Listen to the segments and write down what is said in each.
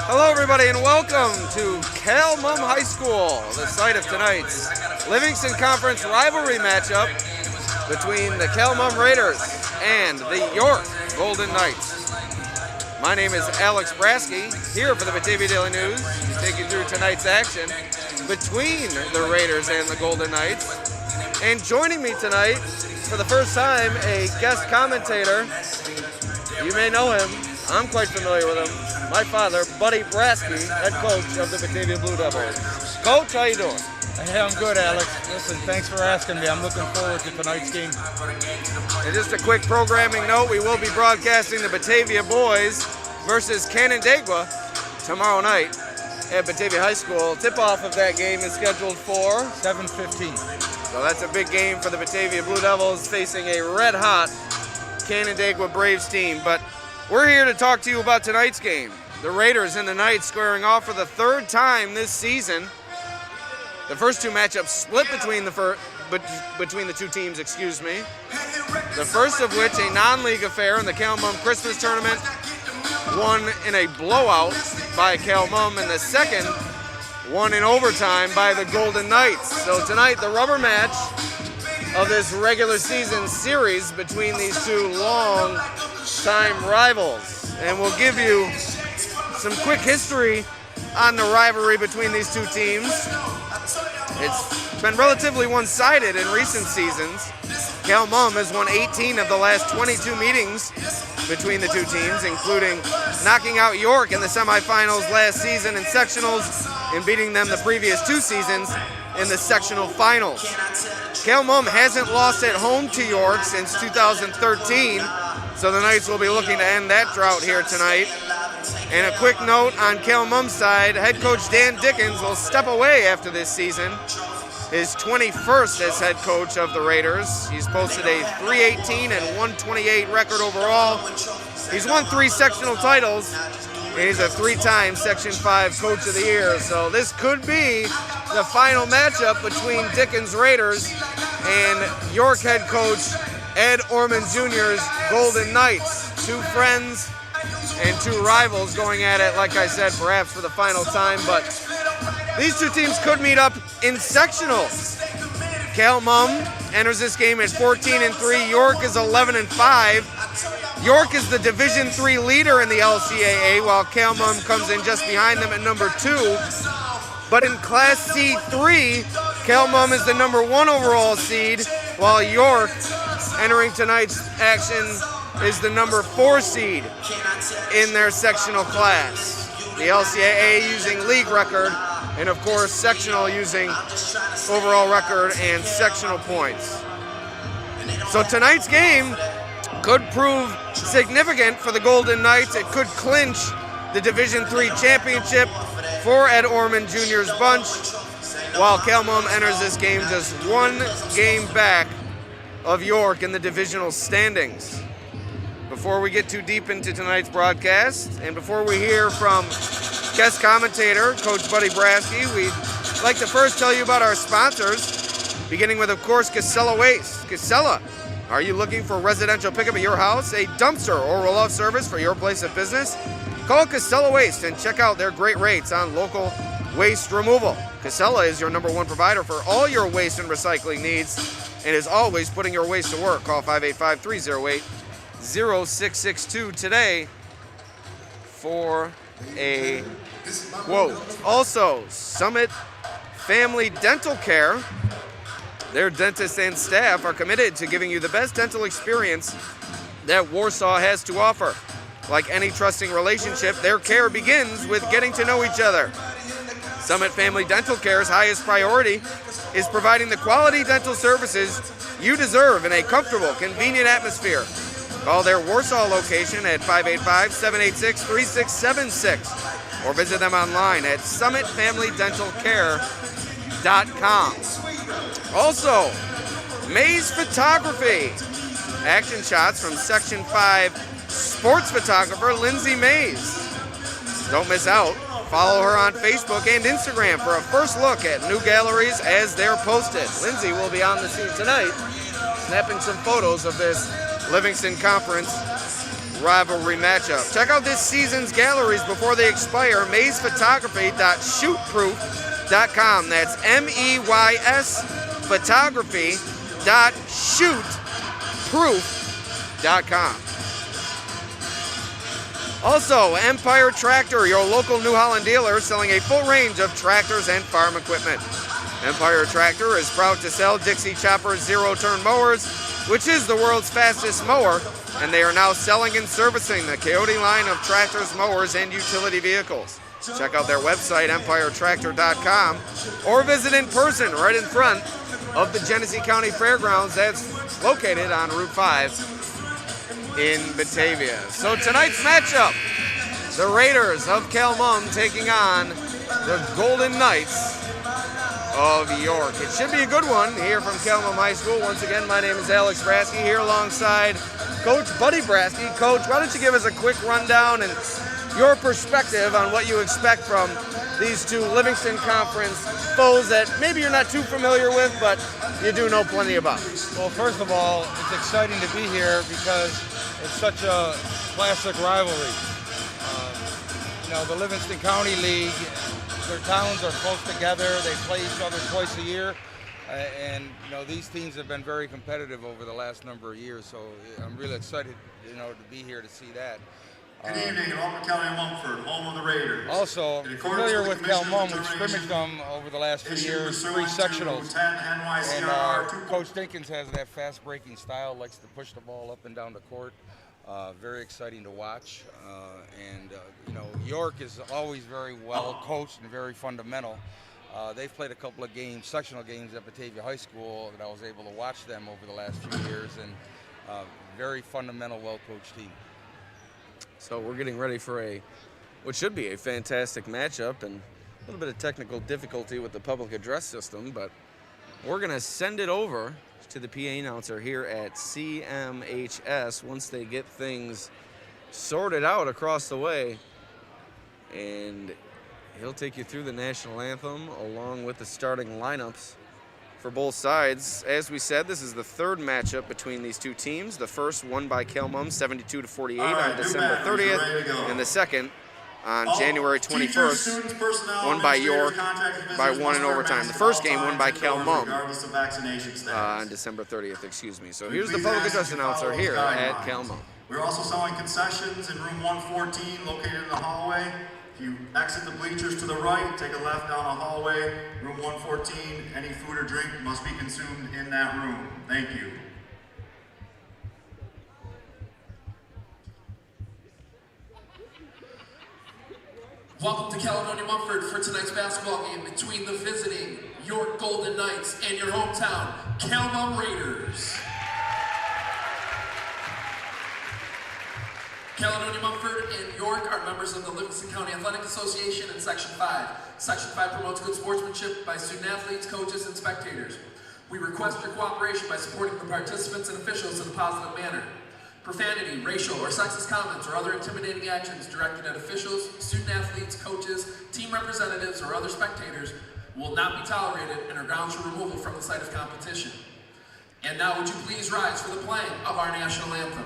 Hello everybody and welcome to Calmum High School, the site of tonight's Livingston Conference rivalry matchup between the Calmum Raiders and the York Golden Knights. My name is Alex Brasky, here for the Batavia Daily News, to take you through tonight's action between the Raiders and the Golden Knights. And joining me tonight, for the first time, a guest commentator. You may know him. I'm quite familiar with him. My father, Buddy Brasky, head coach of the Batavia Blue Devils. Coach, how you doing? Hey, I'm good, Alex. Listen, thanks for asking me. I'm looking forward to tonight's game. And just a quick programming note, we will be broadcasting the Batavia boys versus Canandaigua tomorrow night at Batavia High School. Tip-off of that game is scheduled for 7:15. So that's a big game for the Batavia Blue Devils facing a red-hot Canandaigua Braves team. But we're here to talk to you about tonight's game. The Raiders and the Knights squaring off for the third time this season. The first two matchups split between the two teams, The first of which a non-league affair in the Calmum Christmas Tournament, won in a blowout by Calmum, and the second won in overtime by the Golden Knights. So tonight, the rubber match of this regular season series between these two long-time rivals. And we'll give you some quick history on the rivalry between these two teams. It's been relatively one-sided in recent seasons. Calmum has won 18 of the last 22 meetings between the two teams, including knocking out York in the semifinals last season in sectionals and beating them the previous two seasons in the sectional finals. Calmum hasn't lost at home to York since 2013, so the Knights will be looking to end that drought here tonight. And a quick note on Calmum's side, head coach Dan Dickens will step away after this season, his 21st as head coach of the Raiders. He's posted a .318 and .128 record overall. He's won 3 sectional titles, and he's a 3-time Section 5 Coach of the Year. So this could be the final matchup between Dickens' Raiders and York head coach Ed Orman Jr.'s Golden Knights. Two friends and two rivals going at it, like I said, perhaps for the final time. But these two teams could meet up in sectionals. Calmum enters this game at 14-3. York is 11-5. York is the Division III leader in the LCAA, while Calmum comes in just behind them at number 2. But in Class C3, Calmum is the number 1 overall seed, while York, entering tonight's action, is the number 4 seed in their sectional class. The LCAA using league record, and of course sectional using overall record and sectional points. So tonight's game could prove significant for the Golden Knights. It could clinch the Division III championship for Ed Orman Jr.'s bunch, while Calmum enters this game just 1 game back of York in the divisional standings. Before we get too deep into tonight's broadcast, and before we hear from guest commentator, Coach Buddy Brasky, we'd like to first tell you about our sponsors, beginning with, of course, Casella Waste. Casella, are you looking for residential pickup at your house, a dumpster or roll-off service for your place of business? Call Casella Waste and check out their great rates on local waste removal. Casella is your number 1 provider for all your waste and recycling needs and is always putting your waste to work. Call 585-308-0662 today for a quote. Also, Summit Family Dental Care. Their dentists and staff are committed to giving you the best dental experience that Warsaw has to offer. Like any trusting relationship, their care begins with getting to know each other. Summit Family Dental Care's highest priority is providing the quality dental services you deserve in a comfortable, convenient atmosphere. Call their Warsaw location at 585-786-3676 or visit them online at summitfamilydentalcare.com. Also, Maze Photography. Action shots from Section 5 sports photographer Lindsay Mays. Don't miss out. Follow her on Facebook and Instagram for a first look at new galleries as they're posted. Lindsay will be on the scene tonight, snapping some photos of this Livingston Conference rivalry matchup. Check out this season's galleries before they expire. maysphotography.shootproof.com. That's MEYS photography.shootproof.com. Also, Empire Tractor, your local New Holland dealer, selling a full range of tractors and farm equipment. Empire Tractor is proud to sell Dixie Chopper zero-turn mowers, which is the world's fastest mower, and they are now selling and servicing the Coyote line of tractors, mowers, and utility vehicles. Check out their website, empiretractor.com, or visit in person right in front of the Genesee County Fairgrounds that's located on Route 5 in Batavia. So tonight's matchup, the Raiders of Kelmum taking on the Golden Knights of York. It should be a good one here from Kelmum High School. Once again, my name is Alex Brasky here alongside Coach Buddy Brasky. Coach, why don't you give us a quick rundown and your perspective on what you expect from these two Livingston Conference foes that maybe you're not too familiar with, but you do know plenty about. Well, first of all, it's exciting to be here because it's such a classic rivalry. The Livingston County League, their towns are close together. They play each other twice a year. And these teams have been very competitive over the last number of years, so I'm really excited, to be here to see that. Good evening, and welcome to County Mumford, home of the Raiders. Also, familiar with Kelmum, we've scrimmaged them over the last few years, 3 sectionals. And Coach Dinkins has that fast-breaking style, likes to push the ball up and down the court. Very exciting to watch. York is always very well coached and very fundamental. They've played a couple of games, sectional games at Batavia High School, and I was able to watch them over the last few years, and very fundamental, well-coached team. So we're getting ready for what should be a fantastic matchup, and a little bit of technical difficulty with the public address system, but we're going to send it over to the PA announcer here at CMHS once they get things sorted out across the way, and he'll take you through the national anthem along with the starting lineups for both sides. As we said, this is the third matchup between these two teams. The first won by Kelmum 72-48 on December 30th, and the second on January 21st, won by York by 1 in overtime. The first game won by Kelmum on December 30th, excuse me. So here's the public address announcer here at Kelmum. We're also selling concessions in room 114, located in the hallway. If you exit the bleachers to the right, take a left down the hallway, room 114, any food or drink must be consumed in that room. Thank you. Welcome to Caledonia Mumford for tonight's basketball game between the visiting York Golden Knights and your hometown Kelmum Raiders. Caledonia Mumford and York are members of the Livingston County Athletic Association in Section 5. Section 5 promotes good sportsmanship by student athletes, coaches, and spectators. We request your cooperation by supporting the participants and officials in a positive manner. Profanity, racial, or sexist comments or other intimidating actions directed at officials, student athletes, coaches, team representatives, or other spectators will not be tolerated and are grounds for removal from the site of competition. And now would you please rise for the playing of our national anthem.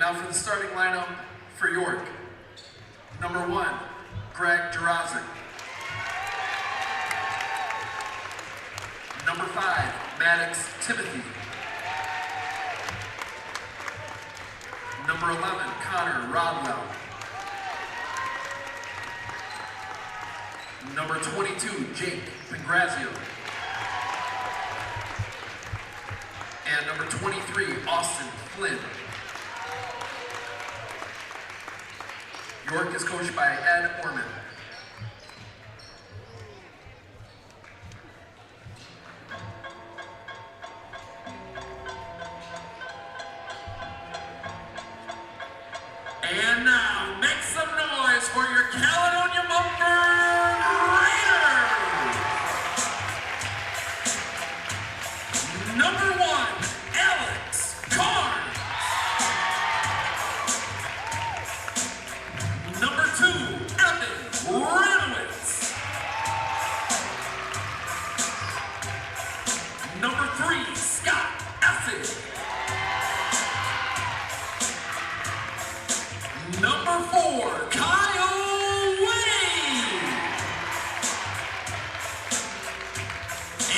now for the starting lineup for York. Number 1, Greg Jurazic. Number 5, Maddox Timothy. Number 11, Connor Rodwell. Number 22, Jake Pangrazio. And number 23, Austin Flynn. York is coached by Ed Orman. And now, make some noise for your Caledonia Mumford Raiders! Number 1, Alex Carnes. Number 2, Evan Ranowitz. Number 3, Scott Essig. Number 4, Kyle Wade.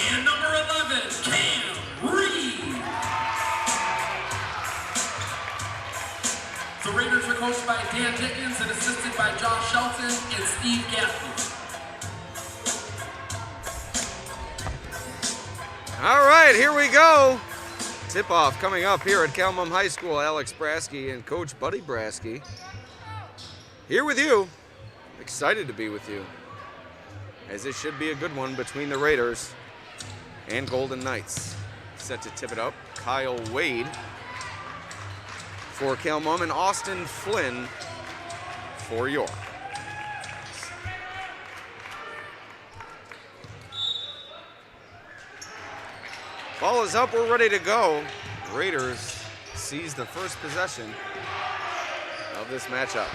And number 11, Cam Reed. The Raiders are coached by Dan Dickens and assisted by Josh Shelton and Steve Gaffney. All right, here we go. Tip-off coming up here at Calmum High School. Alex Brasky and Coach Buddy Brasky here with you. Excited to be with you, as it should be a good one between the Raiders and Golden Knights. Set to tip it up, Kyle Wade for Calmum and Austin Flynn for York. Ball is up, we're ready to go. Raiders seize the first possession of this matchup.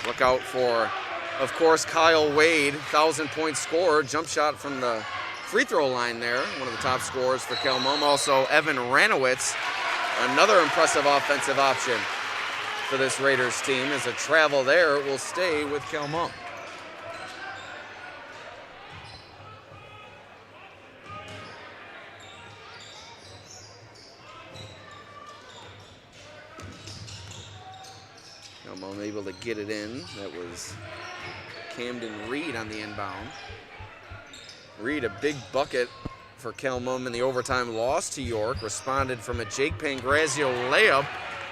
Look out for, of course, Kyle Wade, 1,000-point scorer, jump shot from the free throw line there, one of the top scorers for Calmum. Also, Evan Ranowitz, another impressive offensive option for this Raiders team, as a travel there will stay with Calmum. Calmum able to get it in. That was Camden Reed on the inbound. Reed, a big bucket for Calmum in the overtime loss to York, responded from a Jake Pangrazio layup,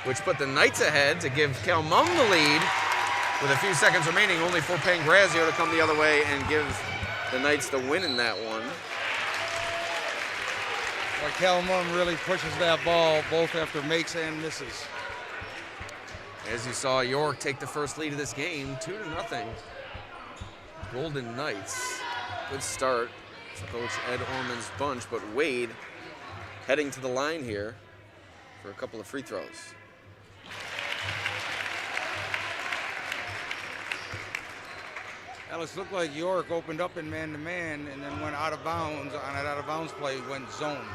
which put the Knights ahead to give Calmum the lead with a few seconds remaining, only for Pangrazio to come the other way and give the Knights the win in that one. Well, Calmum really pushes that ball both after makes and misses. As you saw York take the first lead of this game, 2-0. Golden Knights. Good start for Coach Ed Orman's bunch, but Wade heading to the line here for a couple of free throws. Alice, looked like York opened up in man-to-man and then went out of bounds. On that out-of-bounds play, went zone.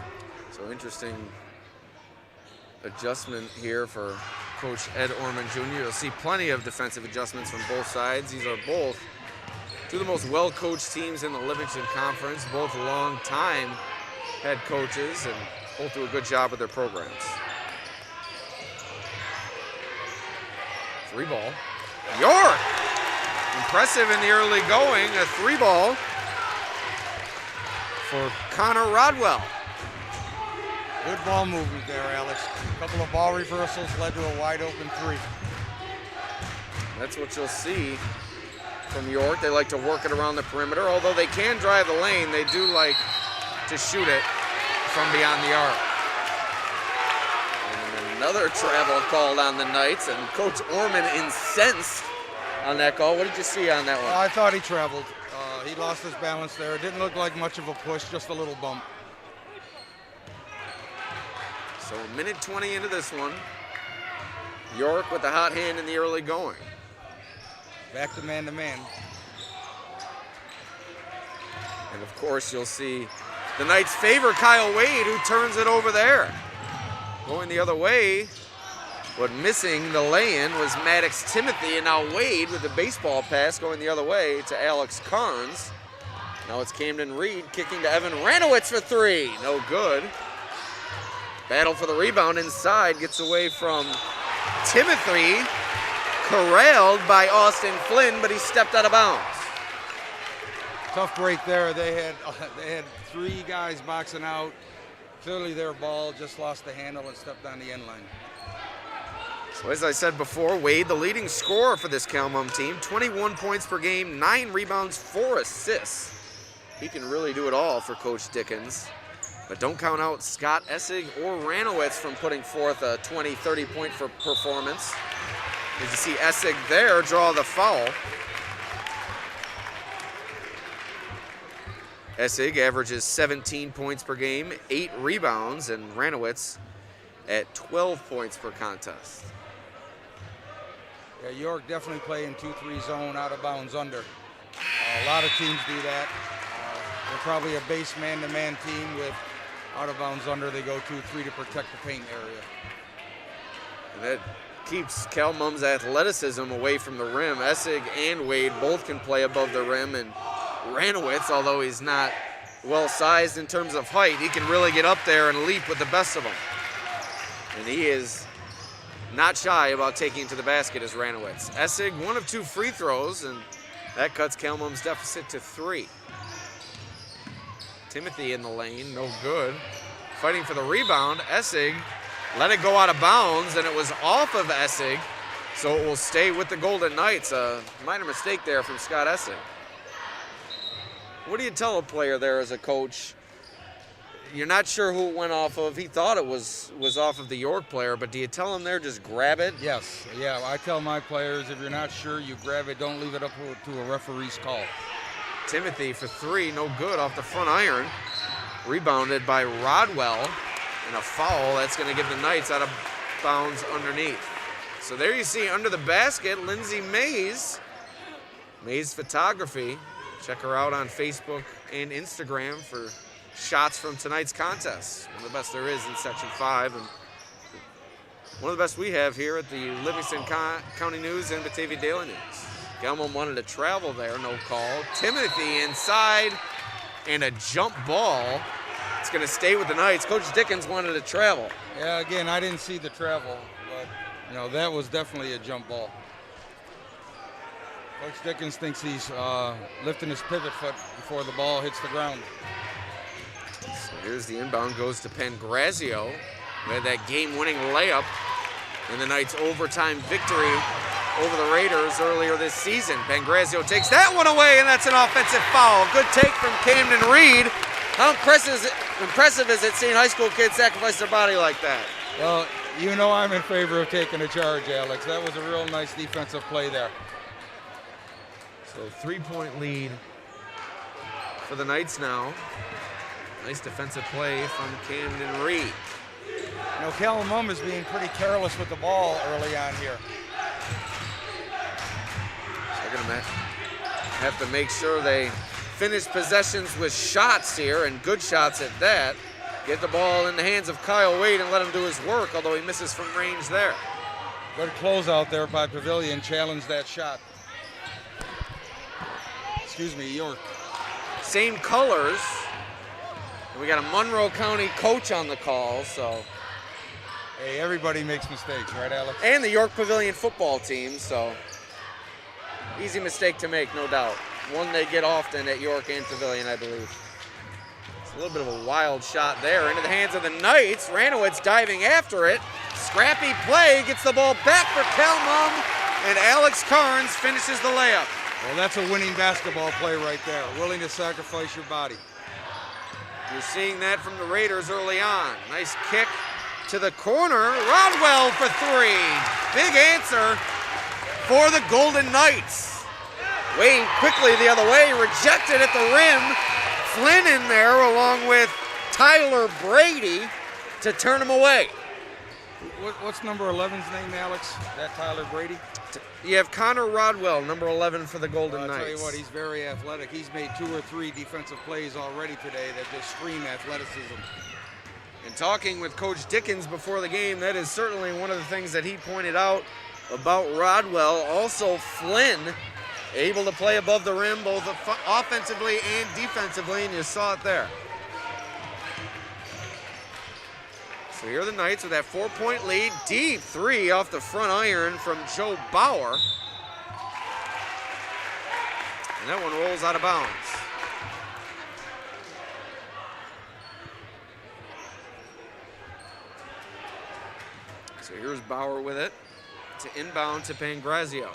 So interesting adjustment here for Coach Ed Orman Jr. You'll see plenty of defensive adjustments from both sides. These are both two of the most well-coached teams in the Livingston Conference, both long-time head coaches, and both do a good job with their programs. Three ball. York! Impressive in the early going, a three ball for Connor Rodwell. Good ball movement there, Alex. A couple of ball reversals led to a wide open three. That's what you'll see from York. They like to work it around the perimeter. Although they can drive the lane, they do like to shoot it from beyond the arc. And another travel called on the Knights, and Coach Orman incensed on that call. What did you see on that one? I thought he traveled. He lost his balance there. It didn't look like much of a push, just a little bump. So a minute 20 into this one. York with the hot hand in the early going. Back to man-to-man. And of course you'll see the Knights favor Kyle Wade, who turns it over there. Going the other way But missing the lay-in was Maddox Timothy, and now Wade with the baseball pass going the other way to Alex Carnes. Now it's Camden Reed kicking to Evan Ranowitz for three. No good. Battle for the rebound inside, gets away from Timothy. Corralled by Austin Flynn, but he stepped out of bounds. Tough break there. They had three guys boxing out. Clearly their ball, just lost the handle and stepped on the end line. So as I said before, Wade, the leading scorer for this Calmum team, 21 points per game, 9 rebounds, 4 assists. He can really do it all for Coach Dickens. But don't count out Scott Essig or Ranowitz from putting forth a 20, 30-point performance. As you see Essig there draw the foul. Essig averages 17 points per game, 8 rebounds, and Ranowitz at 12 points per contest. Yeah, York definitely playing 2-3 zone, out of bounds under. A lot of teams do that. They're probably a base man-to-man team with out of bounds under. They go 2-3 to protect the paint area. And that keeps Calmum's athleticism away from the rim. Essig and Wade both can play above the rim, and Ranowitz, although he's not well-sized in terms of height, he can really get up there and leap with the best of them. And he is not shy about taking to the basket as Ranowitz. Essig, 1 of 2 free throws, and that cuts Calmum's deficit to 3. Timothy in the lane, no good. Fighting for the rebound, Essig let it go out of bounds, and it was off of Essig, so it will stay with the Golden Knights. A minor mistake there from Scott Essig. What do you tell a player there as a coach? You're not sure who it went off of. He thought it was off of the York player, but do you tell him there, just grab it? Yes, yeah, I tell my players, if you're not sure, you grab it. Don't leave it up to a referee's call. Timothy for 3, no good off the front iron. Rebounded by Rodwell, and a foul that's going to give the Knights out of bounds underneath. So there you see under the basket, Lindsay Mays. Mays Photography. Check her out on Facebook and Instagram for shots from tonight's contest. One of the best there is in Section 5, and one of the best we have here at the Livingston County News and Batavia Daily News. Calmum wanted to travel there, no call. Timothy inside, and a jump ball. It's going to stay with the Knights. Coach Dickens wanted to travel. Yeah, again, I didn't see the travel, but that was definitely a jump ball. Coach Dickens thinks he's lifting his pivot foot before the ball hits the ground. So here's the inbound, goes to Pangrazio, who had that game-winning layup in the Knights' overtime victory over the Raiders earlier this season. Pangrazio takes that one away, and that's an offensive foul. Good take from Camden Reed. How impressive is it seeing high school kids sacrifice their body like that? Well, I'm in favor of taking a charge, Alex. That was a real nice defensive play there. So 3-point lead for the Knights now. Nice defensive play from Camden Reed. Calmum is being pretty careless with the ball early on here. They're going to have to make sure they finish possessions with shots here, and good shots at that. Get the ball in the hands of Kyle Wade and let him do his work, although he misses from range there. Good closeout there by Pavilion, challenged that shot. York. Same colors. And we got a Monroe County coach on the call, so. Hey, everybody makes mistakes, right, Alex? And the York Pavilion football team, so. Easy mistake to make, no doubt. One they get often at York and Pavilion, I believe. It's a little bit of a wild shot there into the hands of the Knights. Ranowitz diving after it. Scrappy play, gets the ball back for Calmum, and Alex Carnes finishes the layup. Well, that's a winning basketball play right there. Willing to sacrifice your body. You're seeing that from the Raiders early on. Nice kick to the corner. Rodwell for 3. Big answer for the Golden Knights. Wade quickly the other way, rejected at the rim. Flynn in there along with Tyler Brady to turn him away. What's number 11's name, Alex? That Tyler Brady? You have Connor Rodwell, number 11 for the Golden Knights. I'll tell you what, he's very athletic. He's made 2 or 3 defensive plays already today that just scream athleticism. And talking with Coach Dickens before the game, that is certainly one of the things that he pointed out about Rodwell. Also, Flynn able to play above the rim both offensively and defensively, and you saw it there. So here are the Knights with that 4-point lead. Deep three off the front iron from Joe Bauer. And that one rolls out of bounds. So here's Bauer with it to inbound to Pangrazio.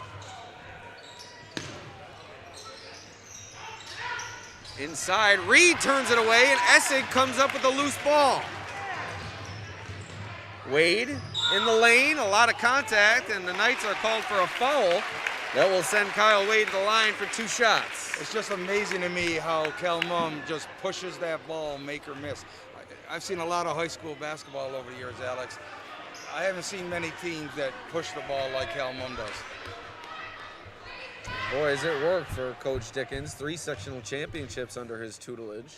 Inside, Reed turns it away, and Essig comes up with a loose ball. Wade in the lane, a lot of contact, and the Knights are called for a foul. That will send Kyle Wade to the line for 2 shots. It's just amazing to me how Cal Mum just pushes that ball, make or miss. I've seen a lot of high school basketball over the years, Alex. I haven't seen many teams that push the ball like Cal Mum does. Boy, has it worked for Coach Dickens. 3 sectional championships under his tutelage.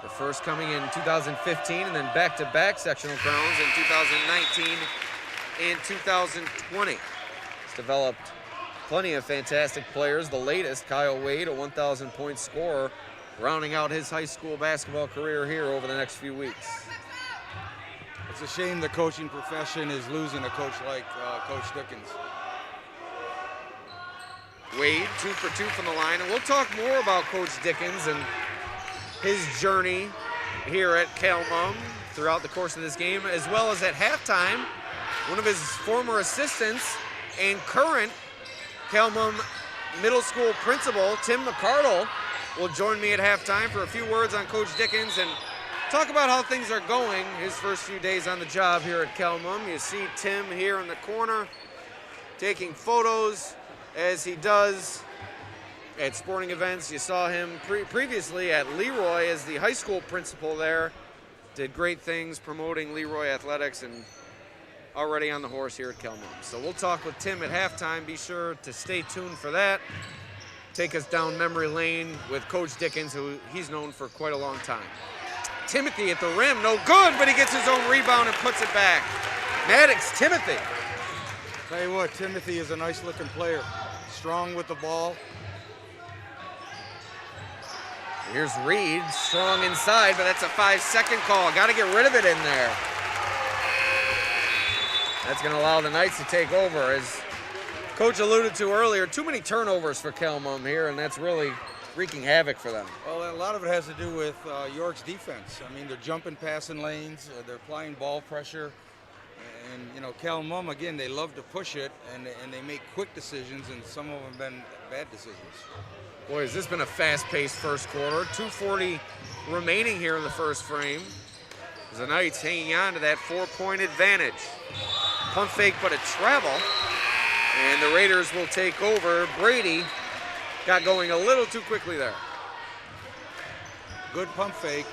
The first coming in 2015 and then back-to-back sectional crowns in 2019 and 2020. He's developed plenty of fantastic players. The latest, Kyle Wade, a 1,000-point scorer, rounding out his high school basketball career here over the next few weeks. It's a shame the coaching profession is losing a coach like Coach Dickens. Wade, 2 for 2 from the line, and we'll talk more about Coach Dickens and his journey here at Cal Mum throughout the course of this game, as well as at halftime. One of his former assistants and current Cal Mum middle school principal, Tim McCardle, will join me at halftime for a few words on Coach Dickens and talk about how things are going his first few days on the job here at Cal Mum. You see Tim here in the corner taking photos as he does at sporting events. You saw him previously at Leroy as the high school principal there. Did great things promoting Leroy athletics and already on the horse here at Cal Mum. So we'll talk with Tim at halftime. Be sure to stay tuned for that. Take us down memory lane with Coach Dickens, who he's known for quite a long time. Timothy at the rim, no good, but he gets his own rebound and puts it back. Maddox, Timothy. Tell you what, Timothy is a nice looking player. Strong with the ball. Here's Reed, strong inside, but that's a 5-second call. Got to get rid of it in there. That's going to allow the Knights to take over. As Coach alluded to earlier, too many turnovers for Cal Mum here, and that's really wreaking havoc for them. Well, a lot of it has to do with York's defense. I mean, they're jumping passing lanes, they're applying ball pressure. And, you know, Cal Mum, again, they love to push it, and they make quick decisions, and some of them have been bad decisions. Boy, has this been a fast-paced first quarter. 2:40 remaining here in the first frame. As the Knights hanging on to that 4-point advantage. Pump fake, but a travel. And the Raiders will take over. Brady got going a little too quickly there. Good pump fake,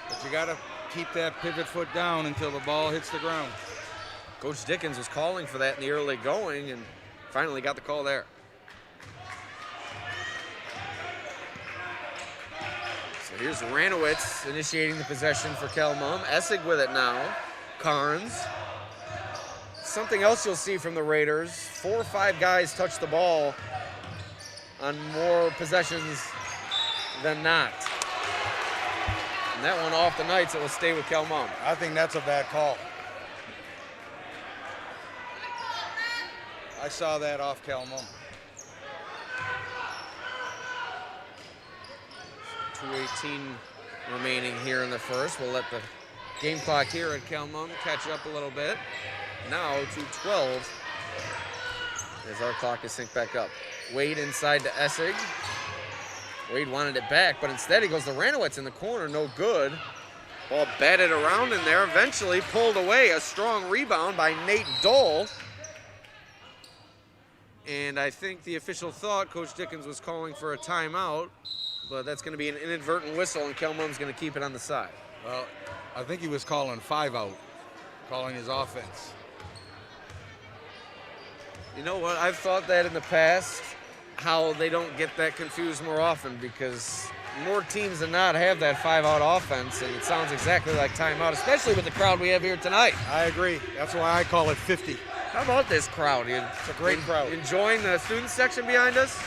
but you got to keep that pivot foot down until the ball hits the ground. Coach Dickens was calling for that in the early going and finally got the call there. So here's Ranowitz initiating the possession for Cal Mum. Essig with it now. Carnes. Something else you'll see from the Raiders. 4 or 5 guys touch the ball on more possessions than not. And that one off the Knights, it will stay with Cal Mum. I think that's a bad call. I saw that off Cal Mum. 2:18 remaining here in the first. We'll let the game clock here at Cal Mum catch up a little bit. Now 2:12 as our clock is synced back up. Wade inside to Essig. Wade wanted it back, but instead he goes to Ranowitz in the corner, no good. Ball batted around in there, eventually pulled away. A strong rebound by Nate Dole. And I think the official thought Coach Dickens was calling for a timeout, but that's going to be an inadvertent whistle, and Cal Mum's going to keep it on the side. Well, I think he was calling 5 out, calling his offense. You know what? I've thought that in the past, how they don't get that confused more often, because more teams than not have that 5-out offense, and it sounds exactly like timeout, especially with the crowd we have here tonight. I agree. That's why I call it 50. How about this crowd? It's a great crowd. Enjoying the student section behind us?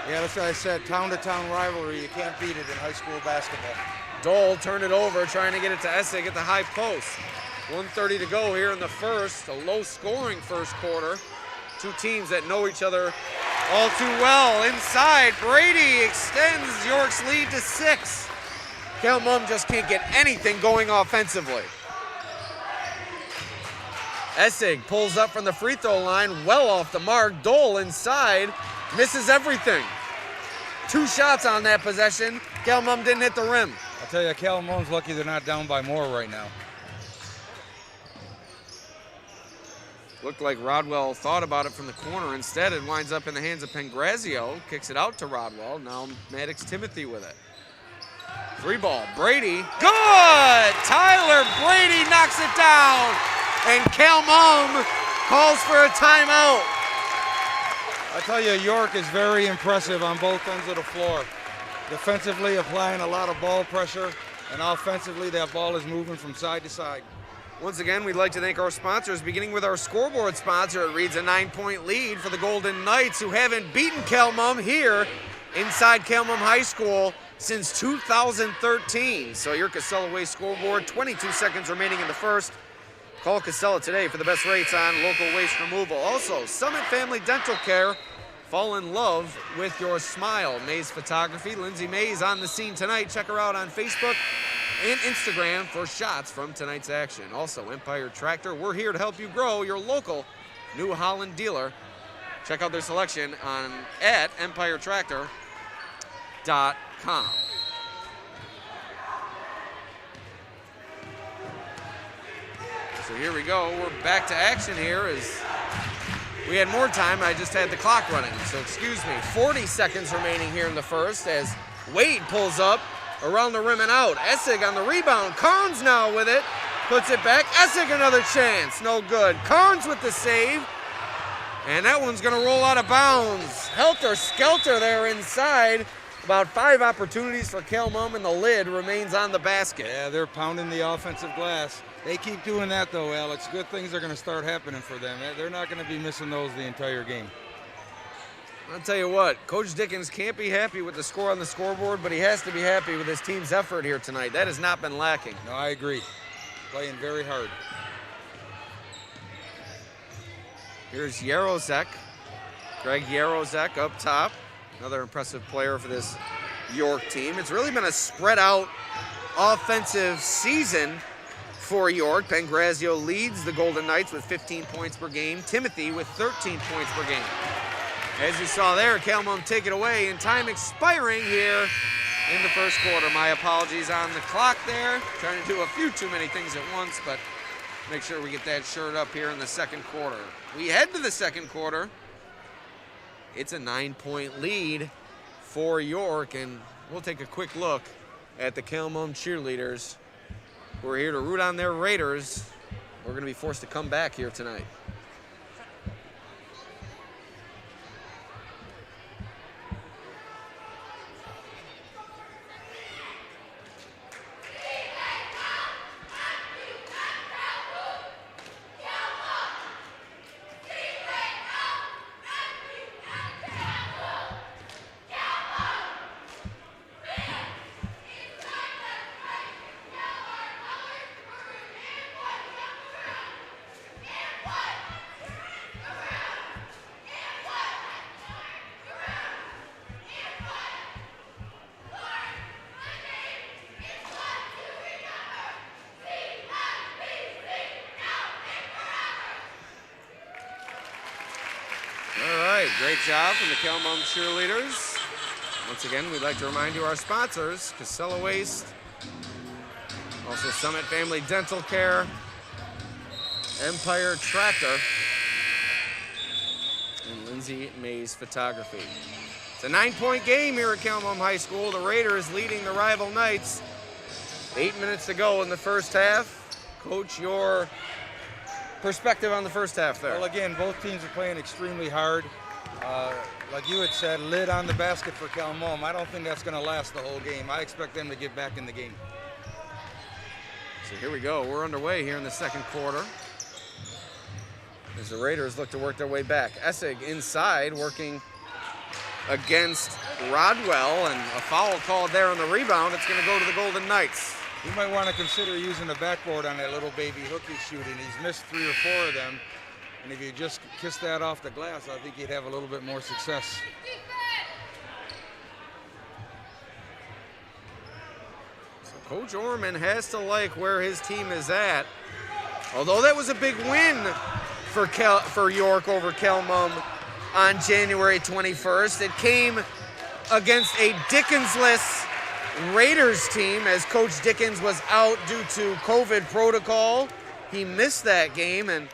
Yeah, that's what I said. Town-to-town rivalry. You can't beat it in high school basketball. Dole turned it over, trying to get it to Essig at the high post. 1:30 to go here in the first. A low-scoring first quarter. Two teams that know each other all too well. Inside, Brady extends York's lead to 6. Kelmum just can't get anything going offensively. Essig pulls up from the free throw line, well off the mark. Dole inside, misses everything. 2 shots on that possession. Kelmum didn't hit the rim. I'll tell you, Kelmum's lucky they're not down by more right now. Looked like Rodwell thought about it from the corner. Instead, it winds up in the hands of Pangrazio. Kicks it out to Rodwell. Now Maddox Timothy with it. 3 ball. Brady. Good! Tyler Brady knocks it down. And Kelmum calls for a timeout. I tell you, York is very impressive on both ends of the floor. Defensively, applying a lot of ball pressure, and offensively, that ball is moving from side to side. Once again, we'd like to thank our sponsors, beginning with our scoreboard sponsor. It reads a 9-point lead for the Golden Knights, who haven't beaten Kelmum here inside Kelmum High School since 2013. So your Casella Waste scoreboard, 22 seconds remaining in the first. Call Casella today for the best rates on local waste removal. Also, Summit Family Dental Care. Fall in love with your smile. Mays Photography. Lindsay Mays on the scene tonight. Check her out on Facebook and Instagram for shots from tonight's action. Also, Empire Tractor. We're here to help you grow your local New Holland dealer. Check out their selection at empiretractor.com. So here we go. We're back to action here as we had more time. I just had the clock running, so excuse me. 40 seconds remaining here in the first as Wade pulls up around the rim and out. Essig on the rebound. Carnes now with it. Puts it back. Essig another chance. No good. Carnes with the save. And that one's going to roll out of bounds. Helter-skelter there inside. About 5 opportunities for Kelmum, and the lid remains on the basket. Yeah, they're pounding the offensive glass. They keep doing that, though, Alex. Good things are going to start happening for them. They're not going to be missing those the entire game. I'll tell you what, Coach Dickens can't be happy with the score on the scoreboard, but he has to be happy with his team's effort here tonight. That has not been lacking. No, I agree. Playing very hard. Here's Yarozek. Greg Yarozek up top. Another impressive player for this York team. It's really been a spread out offensive season for York. Pangrazio leads the Golden Knights with 15 points per game. Timothy with 13 points per game. As you saw there, Kelmum take it away, and time expiring here in the first quarter. My apologies on the clock there. Trying to do a few too many things at once, but make sure we get that shirt up here in the second quarter. We head to the second quarter. It's a 9-point lead for York, and we'll take a quick look at the Kelmum cheerleaders who are here to root on their Raiders. We're going to be forced to come back here tonight. Great job from the Kelmum cheerleaders. Once again, we'd like to remind you our sponsors, Casella Waste, also Summit Family Dental Care, Empire Tractor, and Lindsay Mays Photography. It's a 9-point game here at Kelmum High School. The Raiders leading the rival Knights. 8 minutes to go in the first half. Coach, your perspective on the first half there. Well, again, both teams are playing extremely hard. Like you had said, lid on the basket for Calmon. I don't think that's going to last the whole game. I expect them to get back in the game. So here we go. We're underway here in the second quarter, as the Raiders look to work their way back. Essig inside, working against Rodwell, and a foul called there on the rebound. It's going to go to the Golden Knights. You might want to consider using the backboard on that little baby hook he's shooting. He's missed 3 or 4 of them. And if you just kiss that off the glass, I think he'd have a little bit more success. So Coach Orman has to like where his team is at. Although that was a big win for York over Kelmum on January 21st. It came against a Dickensless Raiders team, as Coach Dickens was out due to COVID protocol. He missed that game, and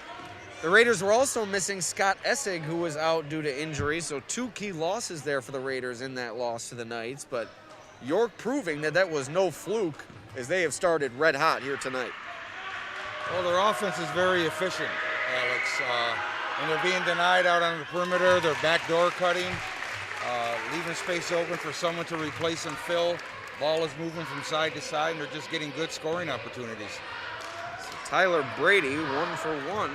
the Raiders were also missing Scott Essig, who was out due to injury, so 2 key losses there for the Raiders in that loss to the Knights. But York proving that was no fluke, as they have started red hot here tonight. Well, their offense is very efficient, Alex. When they're being denied out on the perimeter, they're backdoor cutting, leaving space open for someone to replace and fill. Ball is moving from side to side, and they're just getting good scoring opportunities. So Tyler Brady, 1 for 1.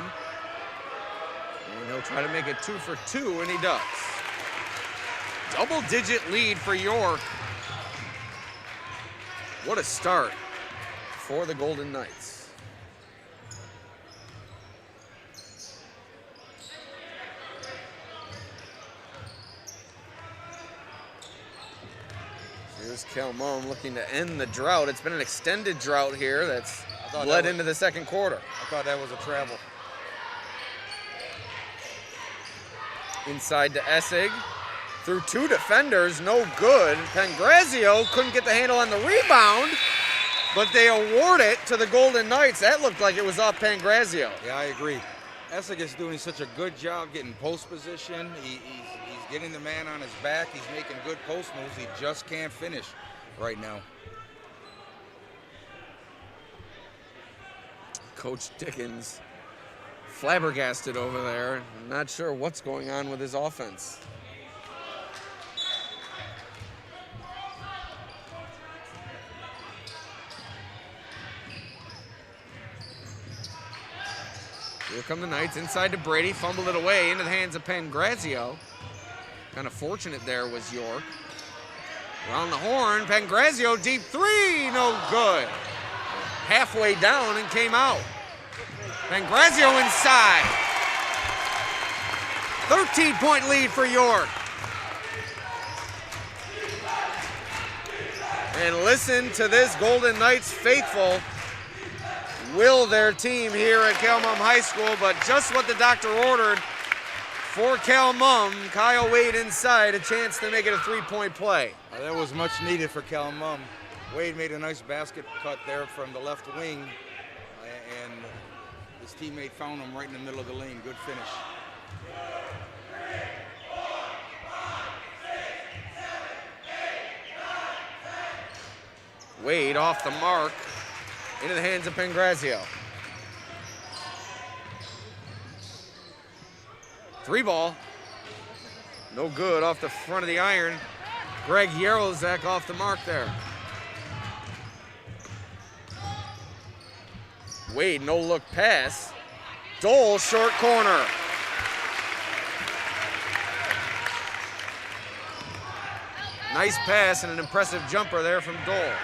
And he'll try to make it 2 for 2, and he does. Double-digit lead for York. What a start for the Golden Knights. Here's Kelmon looking to end the drought. It's been an extended drought here that's led into the second quarter. I thought that was a travel. Inside to Essig. Through 2 defenders, no good. Pangrazio couldn't get the handle on the rebound, but they award it to the Golden Knights. That looked like it was off Pangrazio. Yeah, I agree. Essig is doing such a good job getting post position. He's getting the man on his back. He's making good post moves. He just can't finish right now. Coach Dickens flabbergasted over there. Not sure what's going on with his offense. Here come the Knights inside to Brady, fumbled it away into the hands of Pangrazio. Kind of fortunate there was York. Around the horn, Pangrazio, deep 3, no good. Halfway down and came out. Pangrazio inside. 13-point lead for York. And listen to this Golden Knights faithful will their team here at Kelmum High School, but just what the doctor ordered for Kelmum. Kyle Wade inside, a chance to make it a 3-point play. That was much needed for Kelmum. Wade made a nice basket cut there from the left wing, and his teammate found him right in the middle of the lane. Good finish. Wade off the mark, into the hands of Pangrazio. 3-ball, no good, off the front of the iron. Greg Yarozak off the mark there. Wade, no look pass. Dole, short corner. Nice pass and an impressive jumper there from Dole.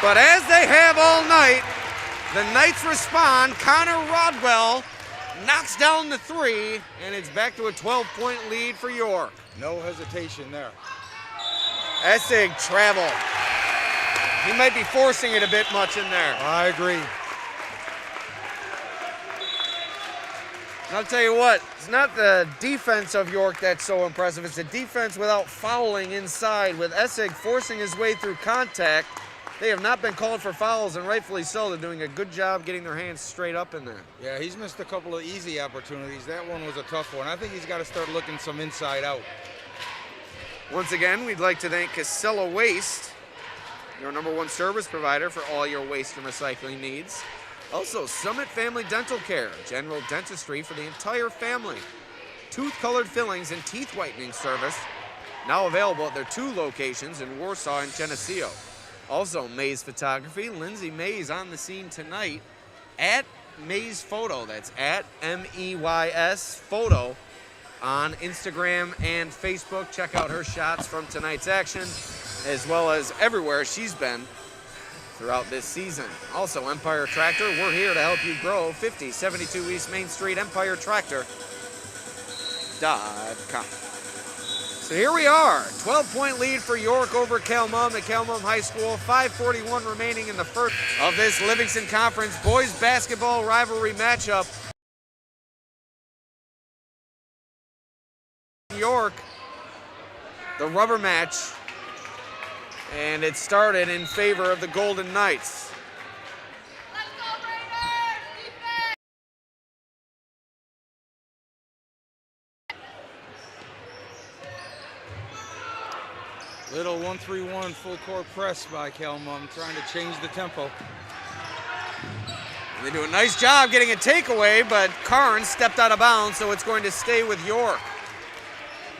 But as they have all night, the Knights respond. Connor Rodwell knocks down the 3, and it's back to a 12-point lead for York. No hesitation there. Essig travel. He might be forcing it a bit much in there. I agree. And I'll tell you what, it's not the defense of York that's so impressive. It's the defense without fouling inside, with Essig forcing his way through contact. They have not been called for fouls, and rightfully so. They're doing a good job getting their hands straight up in there. Yeah, he's missed a couple of easy opportunities. That one was a tough one. I think he's got to start looking some inside out. Once again, we'd like to thank Casella Waste, your #1 service provider for all your waste and recycling needs. Also, Summit Family Dental Care, general dentistry for the entire family. tooth-colored fillings and teeth whitening service. Now available at their 2 locations in Warsaw and Geneseo. Also, Mays Photography. Lindsay Mays on the scene tonight at Mays Photo. That's at MEYS Photo on Instagram and Facebook. Check out her shots from tonight's action, as well as everywhere she's been throughout this season. Also, Empire Tractor, we're here to help you grow. 5072 East Main Street, EmpireTractor.com. So here we are, 12-point lead for York over Calmum at Calmum High School. 5:41 remaining in the first of this Livingston Conference boys basketball rivalry matchup. York, the rubber match, and it started in favor of the Golden Knights. Little 1-3-1 full court press by Calmum, trying to change the tempo. They do a nice job getting a takeaway, but Carnes stepped out of bounds, so it's going to stay with York.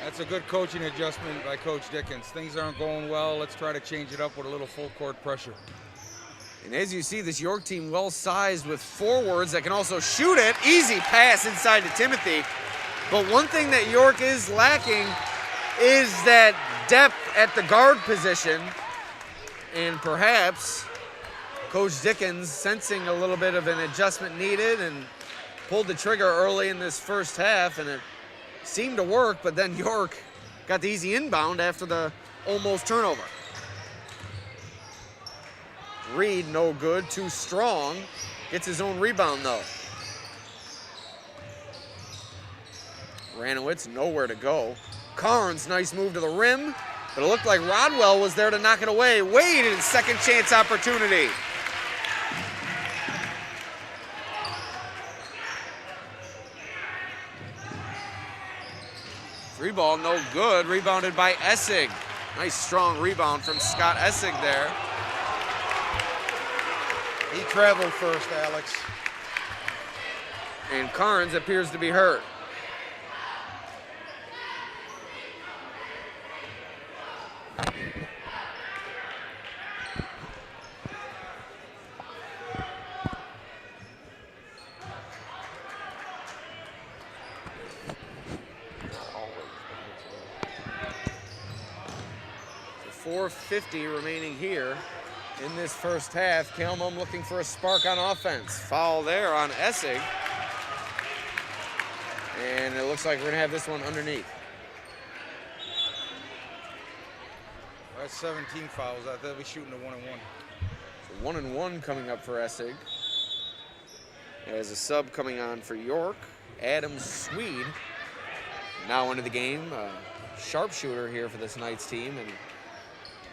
That's a good coaching adjustment by Coach Dickens. Things aren't going well. Let's try to change it up with a little full court pressure. And as you see, this York team well-sized with forwards that can also shoot it. Easy pass inside to Timothy. But one thing that York is lacking is that depth at the guard position, and perhaps Coach Dickens sensing a little bit of an adjustment needed and pulled the trigger early in this first half, and it seemed to work, but then York got the easy inbound after the almost turnover. Reed, no good, too strong. Gets his own rebound, though. Ranowitz, nowhere to go. Carnes, nice move to the rim, but it looked like Rodwell was there to knock it away. Wade, his second chance opportunity. Three ball, no good. Rebounded by Essig. Nice strong rebound from Scott Essig there. He traveled first, Alex. And Carnes appears to be hurt. So 4:50 remaining here in this first half. Calmum looking for a spark on offense. Foul there on Essig. And it looks like we're gonna have this one underneath. That's 17 fouls. I thought we shooting a 1-and-1. So 1-and-1 coming up for Essig. As a sub coming on for York, Adam Swede now into the game. Sharpshooter here for this Knights team, and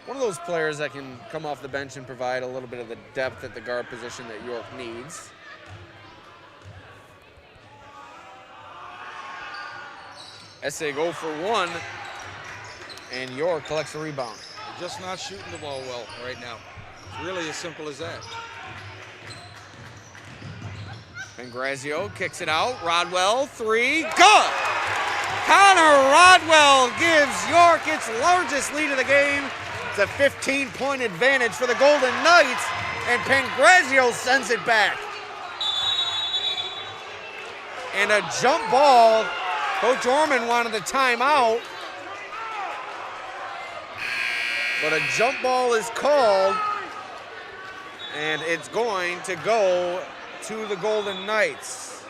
one of those players that can come off the bench and provide a little bit of the depth at the guard position that York needs. Essig 0 for 1, and York collects a rebound. They're just not shooting the ball well right now. It's really as simple as that. Pangrazio kicks it out. Rodwell, 3, good! Connor Rodwell gives York its largest lead of the game. It's a 15-point advantage for the Golden Knights, and Pangrazio sends it back. And a jump ball. Coach Orman wanted the timeout, but a jump ball is called, and it's going to go to the Golden Knights.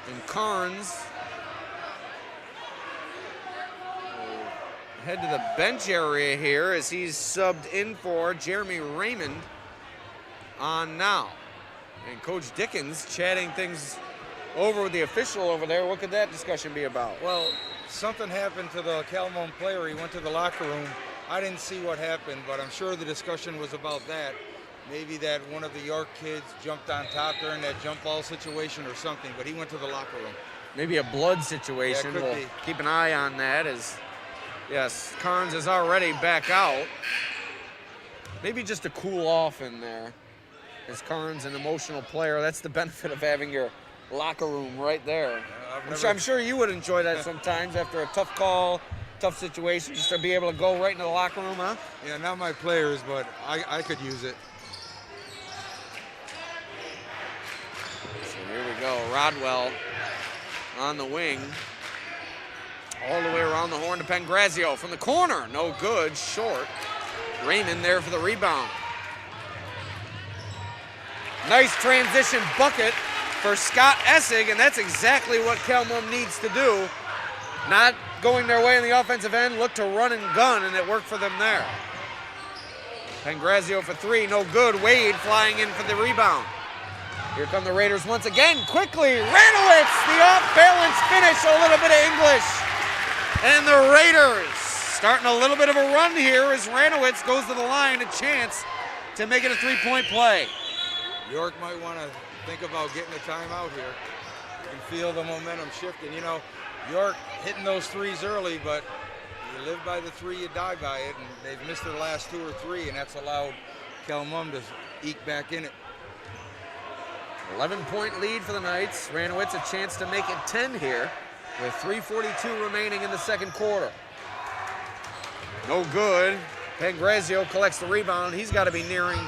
And Carnes will head to the bench area here as he's subbed in for Jeremy Raymond on now. And Coach Dickens chatting things over with the official over there. What could that discussion be about? Well, something happened to the Calmon player. He went to the locker room. I didn't see what happened, but I'm sure the discussion was about that. Maybe that one of the York kids jumped on top during that jump ball situation or something, but he went to the locker room. Maybe a blood situation. Yeah, we'll keep an eye on that as, yes, Carnes is already back out. Maybe just to cool off in there. As Carnes, an emotional player, that's the benefit of having your locker room right there. Yeah, I'm sure you would enjoy that sometimes after a tough call, tough situation, just to be able to go right into the locker room, huh? Yeah, not my players, but I could use it. So here we go. Rodwell on the wing. All the way around the horn to Pangrazio from the corner. No good, short. Raymond there for the rebound. Nice transition bucket for Scott Essig, and that's exactly what Kelmum needs to do. Not going their way in the offensive end, look to run and gun, and it worked for them there. Pangrazio for three, no good. Wade flying in for the rebound. Here come the Raiders once again, quickly. Ranowitz, the off-balance finish, a little bit of English. And the Raiders starting a little bit of a run here as Ranowitz goes to the line, a chance to make it a three-point play. York might want to think about getting a timeout here. You can feel the momentum shifting. You know, York hitting those threes early, but you live by the three, you die by it, and they've missed their last two or three, and that's allowed Kelmum to eke back in it. 11-point lead for the Knights. Ranowitz a chance to make it 10 here with 3:42 remaining in the second quarter. No good. Pangrazio collects the rebound. He's got to be nearing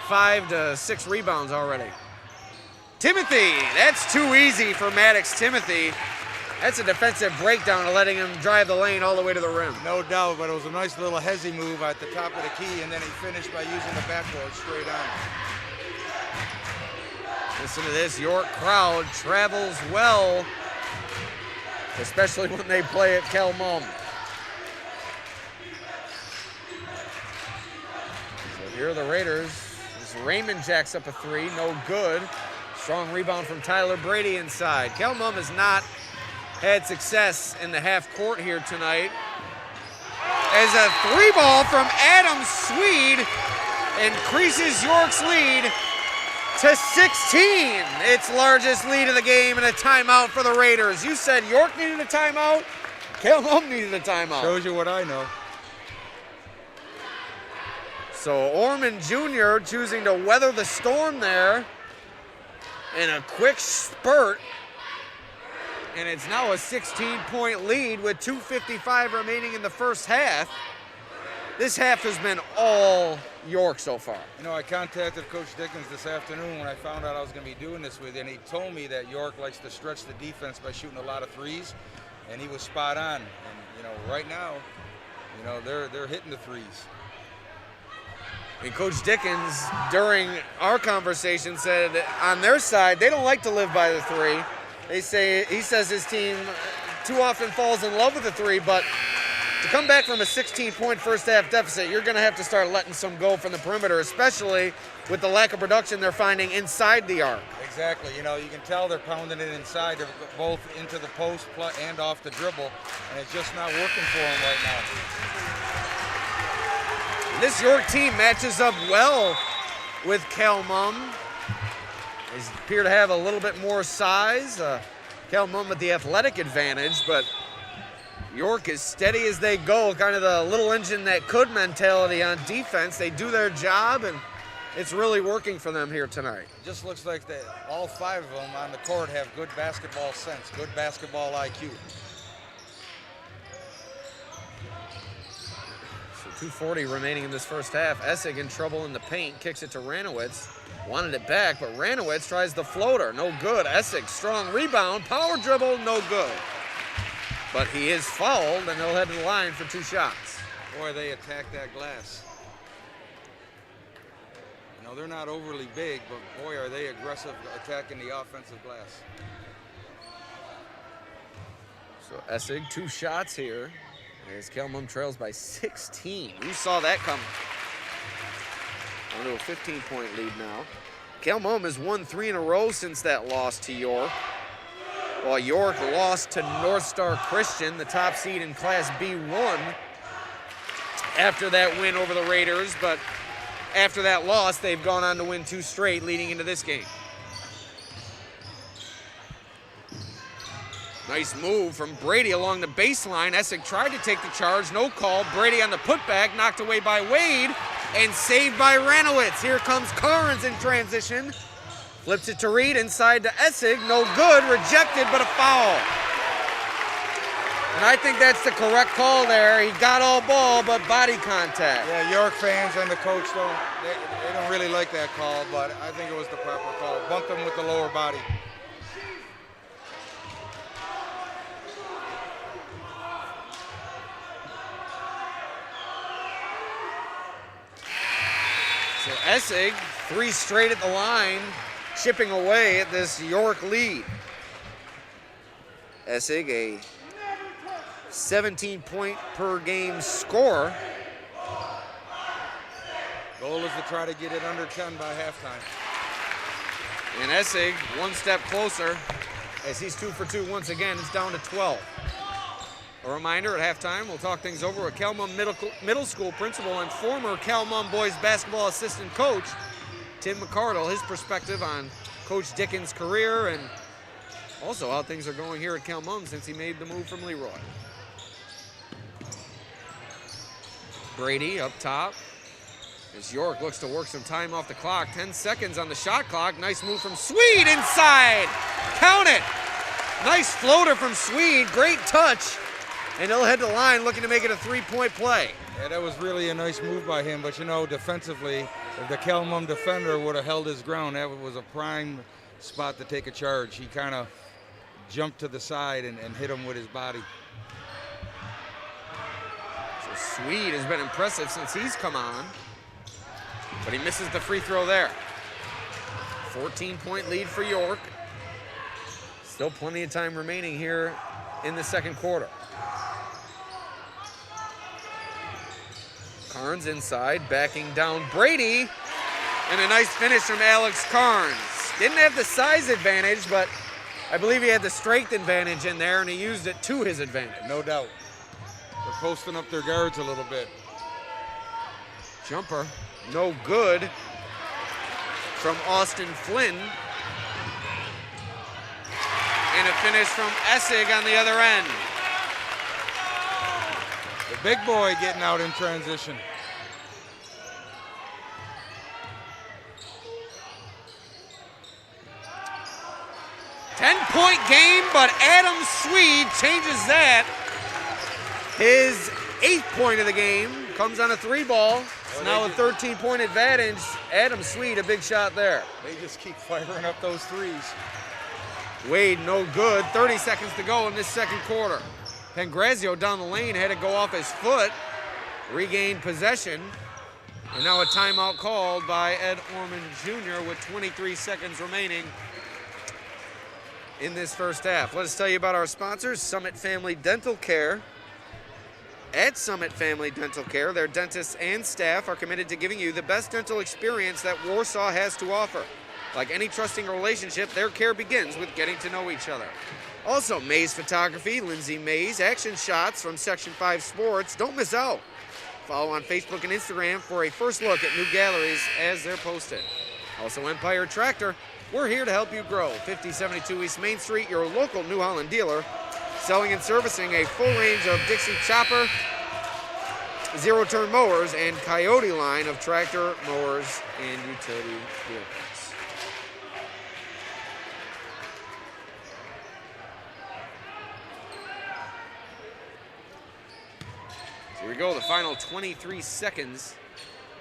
5 to 6 rebounds already. Timothy, that's too easy for Maddox Timothy. That's a defensive breakdown of letting him drive the lane all the way to the rim. No doubt, but it was a nice little hezzy move at the top of the key, and then he finished by using the backboard straight on. Listen to this, York crowd travels well, especially when they play at Kelmum. So here are the Raiders. This Raymond jacks up a three, no good. Strong rebound from Tyler Brady inside. Kelmum has not had success in the half court here tonight. As a three ball from Adam Swede increases York's lead to 16. Its largest lead of the game, and a timeout for the Raiders. You said York needed a timeout. Kelmum needed a timeout. Shows you what I know. So Orman Jr. choosing to weather the storm there in a quick spurt. And it's now a 16-point lead with 2:55 remaining in the first half. This half has been all York so far. You know, I contacted Coach Dickens this afternoon when I found out I was going to be doing this with you, and he told me that York likes to stretch the defense by shooting a lot of threes, and he was spot on. And, you know, right now, you know, they're hitting the threes. And Coach Dickens, during our conversation, said on their side, they don't like to live by the three. He says his team too often falls in love with the three, but to come back from a 16-point first half deficit, you're going to have to start letting some go from the perimeter, especially with the lack of production they're finding inside the arc. Exactly. You know, you can tell they're pounding it inside. They're both into the post and off the dribble, and it's just not working for them right now. This York team matches up well with Kelmum. They appear to have a little bit more size. Kelmum with the athletic advantage, but York is steady as they go, kind of the little engine that could mentality on defense. They do their job, and it's really working for them here tonight. It just looks like all five of them on the court have good basketball sense, good basketball IQ. So 2:40 remaining in this first half. Essig in trouble in the paint, kicks it to Ranowitz. Wanted it back, but Ranowitz tries the floater. No good. Essig, strong rebound, power dribble, no good. But he is fouled, and he'll head to the line for 2 shots. Boy, they attack that glass. You know, they're not overly big, but boy, are they aggressive attacking the offensive glass. So Essig, 2 shots here, as Kelmum trails by 16. You saw that coming. On to a 15-point lead now. Kelmum has won 3 in a row since that loss to York. While York lost to North Star Christian, the top seed in Class B1, after that win over the Raiders. But after that loss, they've gone on to win 2 straight leading into this game. Nice move from Brady along the baseline. Essig tried to take the charge, no call. Brady on the putback, knocked away by Wade, and saved by Ranowitz. Here comes Carnes in transition. Flips it to Reed, inside to Essig. No good, rejected, but a foul. And I think that's the correct call there. He got all ball, but body contact. Yeah, York fans and the coach they don't really like that call, but I think it was the proper call. Bumped him with the lower body. So Essig, 3 straight at the line, chipping away at this York lead. Essig, a 17-point per game scorer. Goal is to try to get it under 10 by halftime. And Essig, 1 step closer, as he's 2 for 2 once again. It's down to 12. A reminder, at halftime, we'll talk things over with Calmon Middle School principal and former Calmon boys basketball assistant coach, Tim McCardle, his perspective on Coach Dickens' career and also how things are going here at Calmon since he made the move from Leroy. Brady up top. As York looks to work some time off the clock. 10 seconds on the shot clock. Nice move from Swede inside. Count it. Nice floater from Swede. Great touch. And he'll head to the line looking to make it a 3-point play. Yeah, that was really a nice move by him. But, you know, defensively, if the Calmon defender would have held his ground, that was a prime spot to take a charge. He kind of jumped to the side and hit him with his body. So Swede has been impressive since he's come on. But he misses the free throw there. 14-point lead for York. Still plenty of time remaining here in the second quarter. Carnes inside, backing down Brady. And a nice finish from Alex Carnes. Didn't have the size advantage, but I believe he had the strength advantage in there, and he used it to his advantage. No doubt. They're posting up their guards a little bit. Jumper, no good from Austin Flynn. And a finish from Essig on the other end. The big boy getting out in transition. Ten-point game, but Adam Swede changes that. His 8th point of the game comes on a 3-ball. It's now a 13-point advantage. Adam Swede, a big shot there. They just keep firing up those threes. Wade, no good. 30 seconds to go in this second quarter. Pangrazio down the lane had to go off his foot. Regained possession. And now a timeout called by Ed Orman Jr. with 23 seconds remaining in this first half. Let us tell you about our sponsors, Summit Family Dental Care. At Summit Family Dental Care, their dentists and staff are committed to giving you the best dental experience that Warsaw has to offer. Like any trusting relationship, their care begins with getting to know each other. Also, Mays Photography, Lindsay Mays, action shots from Section 5 Sports. Don't miss out. Follow on Facebook and Instagram for a first look at new galleries as they're posted. Also, Empire Tractor. We're here to help you grow. 5072 East Main Street, your local New Holland dealer. Selling and servicing a full range of Dixie Chopper, zero-turn mowers, and Coyote line of tractor, mowers, and utility vehicles. So here we go, the final 23 seconds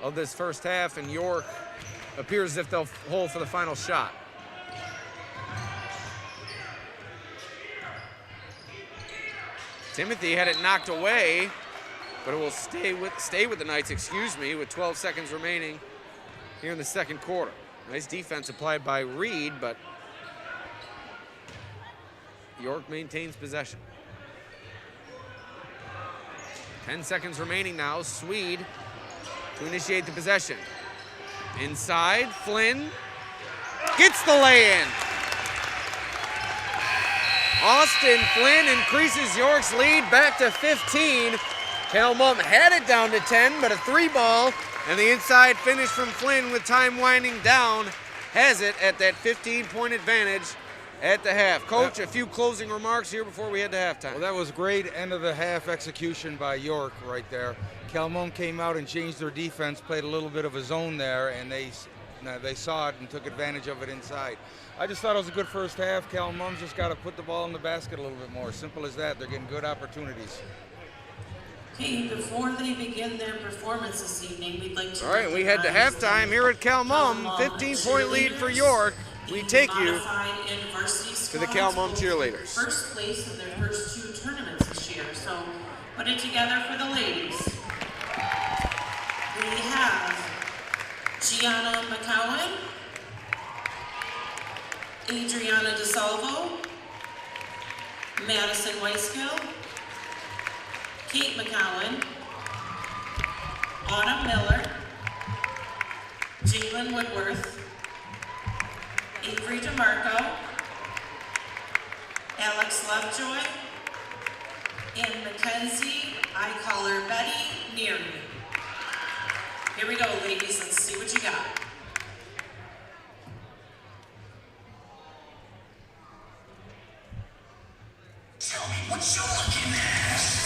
of this first half, and York appears as if they'll hold for the final shot. Timothy had it knocked away, but it will stay with the Knights, with 12 seconds remaining here in the second quarter. Nice defense applied by Reed, but York maintains possession. 10 seconds remaining now. Swede to initiate the possession. Inside, Flynn gets the lay-in. Austin Flynn increases York's lead back to 15. Calmon had it down to 10, but a 3-ball and the inside finish from Flynn with time winding down has it at that 15-point advantage at the half. Coach, a few closing remarks here before we head to halftime. Well, that was great end of the half execution by York right there. Calmon came out and changed their defense, played a little bit of a zone there, and they and they saw it and took advantage of it inside. I just thought it was a good first half. Cal Mum's just got to put the ball in the basket a little bit more. Simple as that. They're getting good opportunities. Okay, before they begin their performance this evening, we'd like to... All right, we head to halftime here at Cal Mum. 15-point lead for York. We take you to the Cal Mum cheerleaders. First place in their first 2 tournaments this year. So put it together for the ladies. We have Gianna McCowan, Adriana DeSalvo, Madison Weiskill, Kate McCowan, Autumn Miller, Jalen Woodworth, Avery DeMarco, Alex Lovejoy, and Mackenzie, I call her Betty, Neary. Here we go, ladies, let's see what you got. Tell me what you're looking at.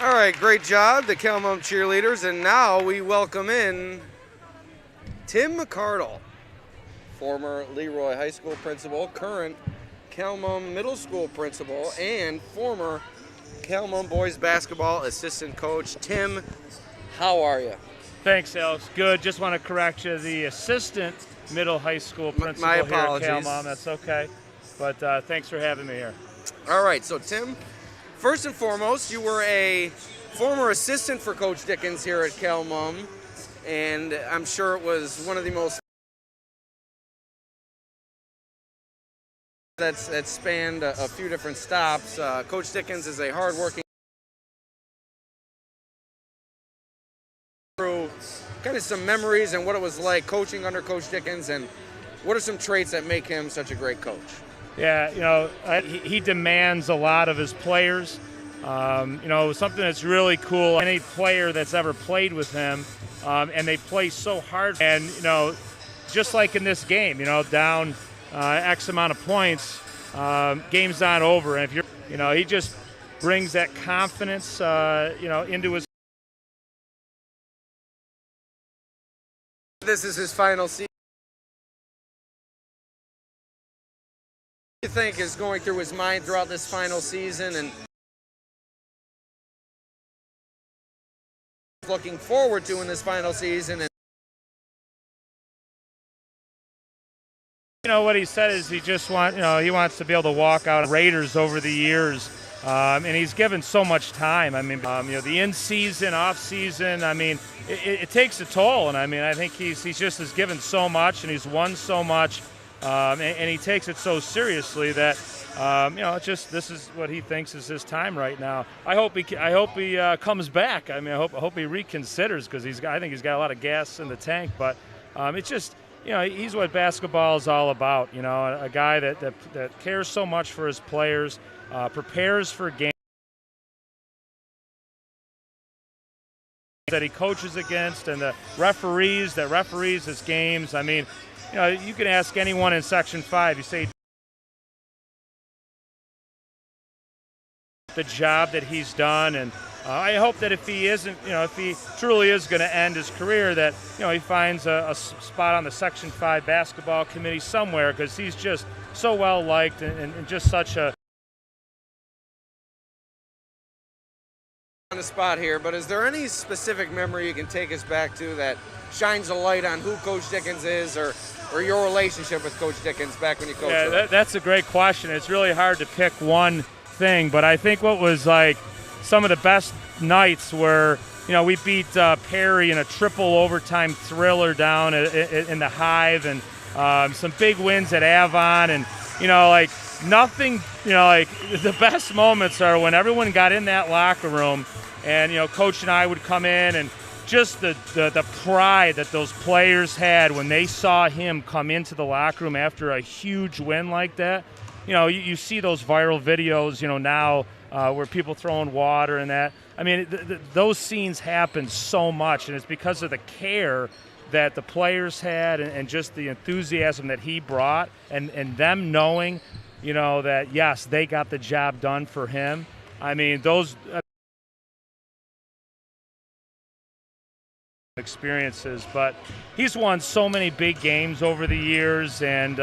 All right, great job, the Cal Mum cheerleaders. And now we welcome in Tim McCardle, former Leroy High School principal, current Cal Mum Middle School principal, and former Cal Mum boys basketball assistant coach. Tim, how are you? Thanks, Alex. Good. Just want to correct you. The assistant middle high school principal My here at Cal apologies. Mum. That's okay. But thanks for having me here. All right, so Tim, first and foremost, you were a former assistant for Coach Dickens here at Cal Mum, and I'm sure it was one of the most that spanned a few different stops. Coach Dickens is a hard-working through kind of some memories and what it was like coaching under Coach Dickens, and what are some traits that make him such a great coach? Yeah, you know, he demands a lot of his players. You know, something that's really cool, any player that's ever played with him, and they play so hard. And, you know, just like in this game, you know, down X amount of points, game's not over. And if you're, you know, he just brings that confidence, you know, into his. This is his final season. What do you think is going through his mind throughout this final season, and looking forward to in this final season? And You know, what he said is he just he wants to be able to walk out Raiders over the years, and he's given so much time. I mean, you know, the in-season, off-season. I mean, it takes a toll, and I mean, I think he's just has given so much, and he's won so much, and he takes it so seriously that you know, it's just this is what he thinks is his time right now. I hope he comes back. I mean, I hope he reconsiders, because I think he's got a lot of gas in the tank, but it's just. he's what basketball is all about. A guy that cares so much for his players, prepares for games that he coaches against, and the referees that referees his games. I mean, you can ask anyone in Section 5. You say the job that he's done, and I hope that if he isn't, if he truly is going to end his career, that he finds a spot on the Section 5 basketball committee somewhere, because he's just so well liked and just such a on the spot here. But is there any specific memory you can take us back to that shines a light on who Coach Dickens is, or your relationship with Coach Dickens back when you coached? Yeah, that's a great question. It's really hard to pick one thing, but I think what was like some of the best nights were, we beat Perry in a triple overtime thriller down in the Hive, and some big wins at Avon, and nothing, the best moments are when everyone got in that locker room, and Coach and I would come in, and just the pride that those players had when they saw him come into the locker room after a huge win like that. You see those viral videos, now where people throwing water and that. I mean, those scenes happen so much, and it's because of the care that the players had, and just the enthusiasm that he brought, and them knowing, that, yes, they got the job done for him. I mean, those experiences, but he's won so many big games over the years, and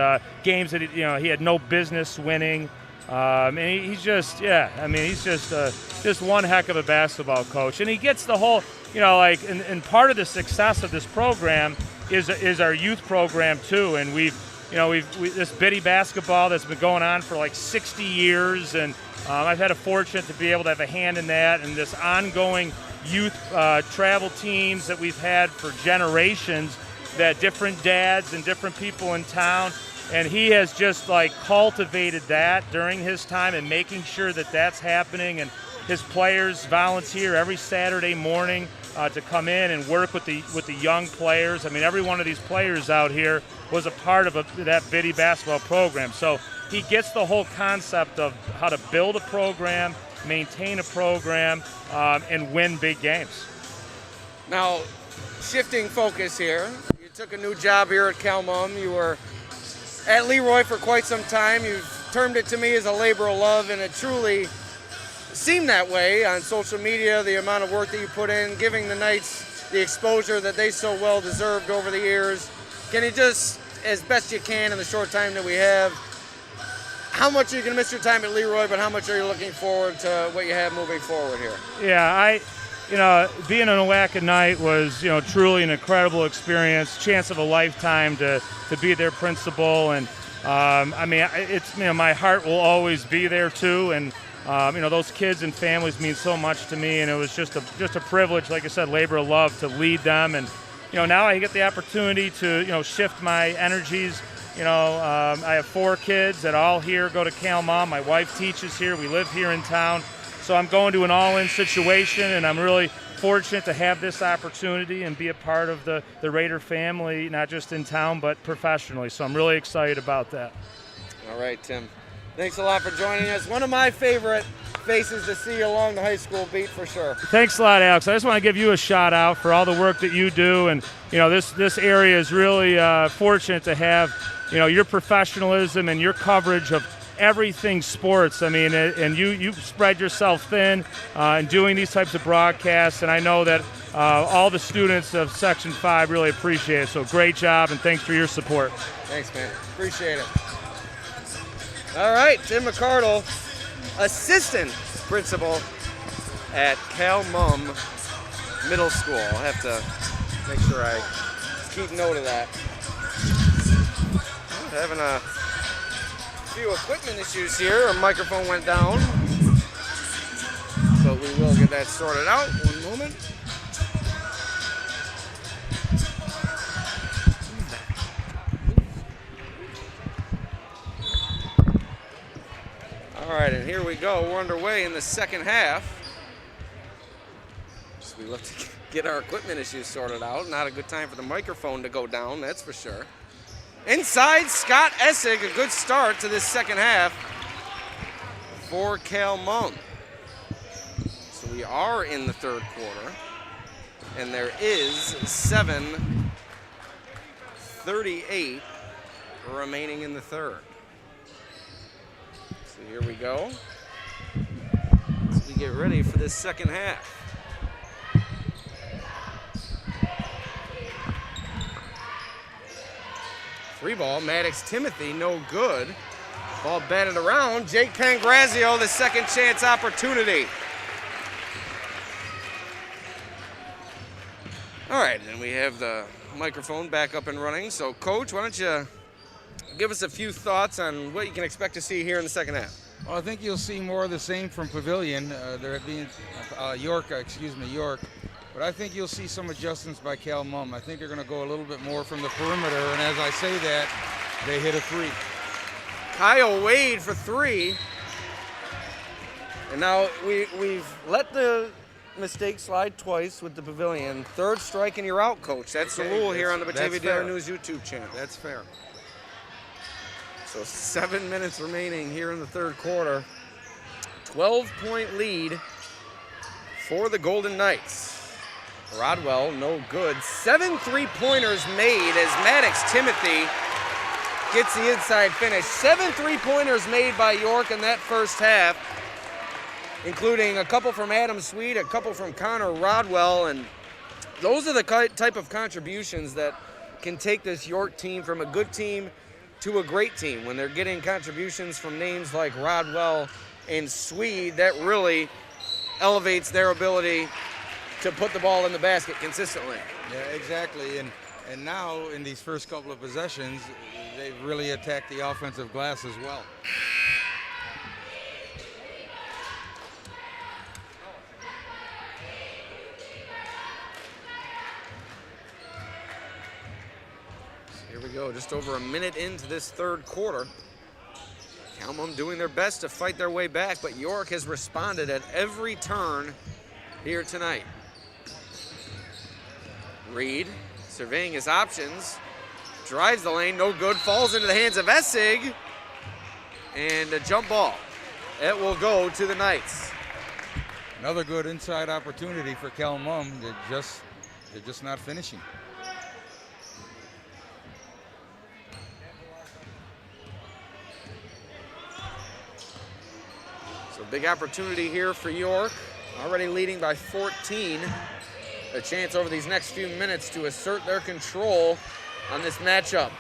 games that he had no business winning. And he's just, he's just one heck of a basketball coach, and he gets the whole, and part of the success of this program is our youth program too, and we've this Biddy basketball that's been going on for like 60 years, and I've had a fortune to be able to have a hand in that, and this ongoing youth travel teams that we've had for generations, that different dads and different people in town, and he has just cultivated that during his time, and making sure that that's happening, and his players volunteer every Saturday morning to come in and work with the young players. I mean, every one of these players out here was a part of that Biddy basketball program, so he gets the whole concept of how to build a program, maintain a program, and win big games. Now, shifting focus here, you took a new job here at Calmum. You were at Leroy for quite some time. You've termed it to me as a labor of love, and it truly seemed that way on social media, the amount of work that you put in, giving the Knights the exposure that they so well deserved over the years. Can you just, as best you can in the short time that we have, how much are you going to miss your time at Leroy, but how much are you looking forward to what you have moving forward here? Yeah, being in NWAC at night was, truly an incredible experience, chance of a lifetime to be their principal, and it's, my heart will always be there too, and those kids and families mean so much to me, and it was just a privilege, like I said, labor of love, to lead them, and now I get the opportunity to shift my energies. I have 4 kids that all here go to Calmum. My wife teaches here. We live here in town. So I'm going to an all-in situation, and I'm really fortunate to have this opportunity and be a part of the Raider family, not just in town, but professionally. So I'm really excited about that. All right, Tim. Thanks a lot for joining us. One of my favorite faces to see along the high school beat, for sure. Thanks a lot, Alex. I just want to give you a shout out for all the work that you do, and this area is really fortunate to have your professionalism and your coverage of everything sports. I mean, and you spread yourself thin in doing these types of broadcasts, and I know that all the students of Section 5 really appreciate it. So great job, and thanks for your support. Thanks, man. Appreciate it. All right, Tim McCardle, assistant principal at Calmum Middle School. I'll have to make sure I keep note of that. Having a few equipment issues here. Our microphone went down, but we will get that sorted out. One moment. All right, and here we go. We're underway in the second half. So we look to get our equipment issues sorted out. Not a good time for the microphone to go down, that's for sure. Inside, Scott Essig, a good start to this second half for Cal Mum. So we are in the third quarter, and there is 7:38 remaining in the third. So here we go as we get ready for this second half. Free ball, Maddox Timothy, no good. Ball batted around. Jake Pangrazio, the second chance opportunity. All right, and we have the microphone back up and running. So, Coach, why don't you give us a few thoughts on what you can expect to see here in the second half? Well, I think you'll see more of the same from Pavilion. There being York. But I think you'll see some adjustments by Cal Mum. I think they're going to go a little bit more from the perimeter, and as I say that, they hit a three. Kyle Wade for three. And now we've let the mistake slide twice with the Pavilion. Third strike and you're out, Coach. That's the rule here on the Batavia Daily News YouTube channel. That's fair. So 7 minutes remaining here in the third quarter. 12-point lead for the Golden Knights. Rodwell, no good. 7 3-pointers made as Maddox Timothy gets the inside finish. 7 3-pointers made by York in that first half, including a couple from Adam Sweet, a couple from Connor Rodwell, and those are the type of contributions that can take this York team from a good team to a great team. When they're getting contributions from names like Rodwell and Sweet, that really elevates their ability to put the ball in the basket consistently. Yeah, exactly. And now in these first couple of possessions, they've really attacked the offensive glass as well. So here we go, just over a minute into this third quarter. Cal Mum doing their best to fight their way back, but York has responded at every turn here tonight. Reed surveying his options, drives the lane, no good, falls into the hands of Essig, and a jump ball. It will go to the Knights. Another good inside opportunity for Cal Mum. They're just not finishing. So big opportunity here for York, already leading by 14. A chance over these next few minutes to assert their control on this matchup.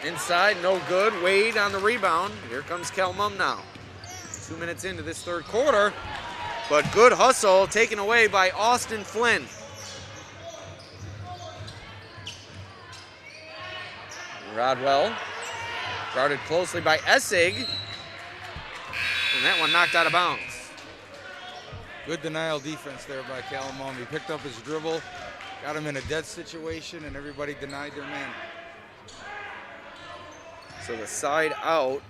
Inside, no good. Wade on the rebound. Here comes Cal Mum now. 2 minutes into this third quarter, but good hustle taken away by Austin Flynn. Rodwell guarded closely by Essig, and that one knocked out of bounds. Good denial defense there by Cal Mum. He picked up his dribble, got him in a dead situation, and everybody denied their man. So the side out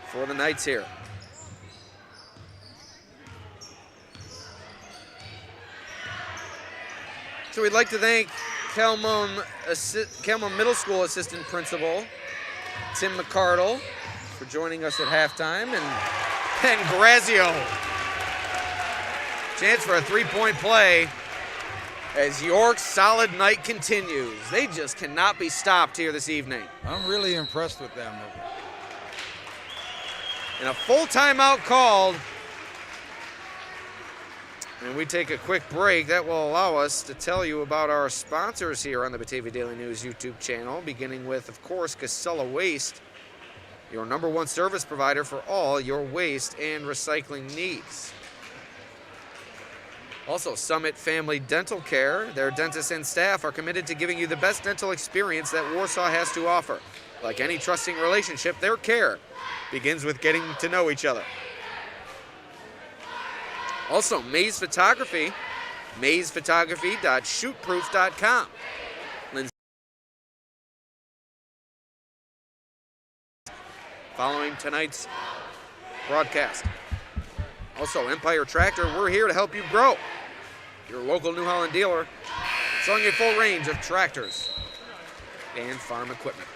for the Knights here. So we'd like to thank Cal Mum Middle School Assistant Principal Tim McCardle for joining us at halftime, and Pangrazio. Chance for a three-point play as York's solid night continues. They just cannot be stopped here this evening. I'm really impressed with them. And a full timeout called. And we take a quick break. That will allow us to tell you about our sponsors here on the Batavia Daily News YouTube channel, beginning with, of course, Casella Waste, your #1 service provider for all your waste and recycling needs. Also, Summit Family Dental Care. Their dentists and staff are committed to giving you the best dental experience that Warsaw has to offer. Like any trusting relationship, their care begins with getting to know each other. Also, Maze Photography, mazephotography.shootproof.com. Following tonight's broadcast. Also, Empire Tractor, we're here to help you grow. Your local New Holland dealer, selling a full range of tractors and farm equipment.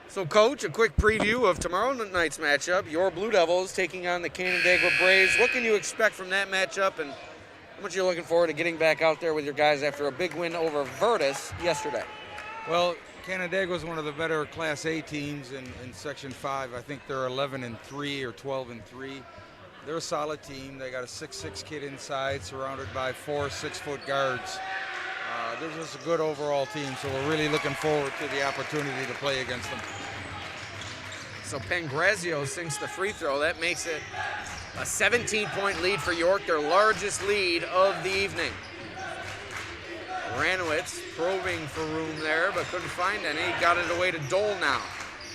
So, Coach, a quick preview of tomorrow night's matchup. Your Blue Devils taking on the Canandaigua Braves. What can you expect from that matchup, and how much are you looking forward to getting back out there with your guys after a big win over Virtus yesterday? Well, Canandaigua is one of the better Class A teams in Section 5. I think they're 11-3 or 12-3. They're a solid team. They got a 6'6" kid inside, surrounded by 4 6-foot guards. They're just a good overall team, so we're really looking forward to the opportunity to play against them. So Pangrazio sinks the free throw. That makes it a 17-point lead for York, their largest lead of the evening. Ranowitz probing for room there, but couldn't find any. Got it away to Dole now.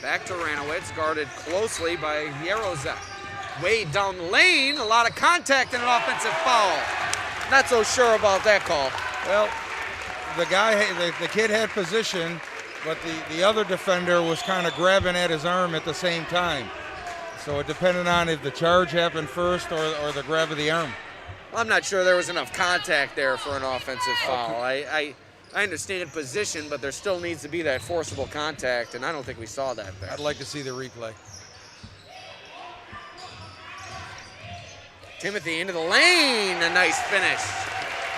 Back to Ranowitz, guarded closely by Yarozek. Wade down the lane, a lot of contact and an offensive foul. Not so sure about that call. Well, the kid had position, but the other defender was kind of grabbing at his arm at the same time. So it depended on if the charge happened first or the grab of the arm. I'm not sure there was enough contact there for an offensive foul. I understand position, but there still needs to be that forcible contact, and I don't think we saw that there. I'd like to see the replay. Timothy into the lane, a nice finish.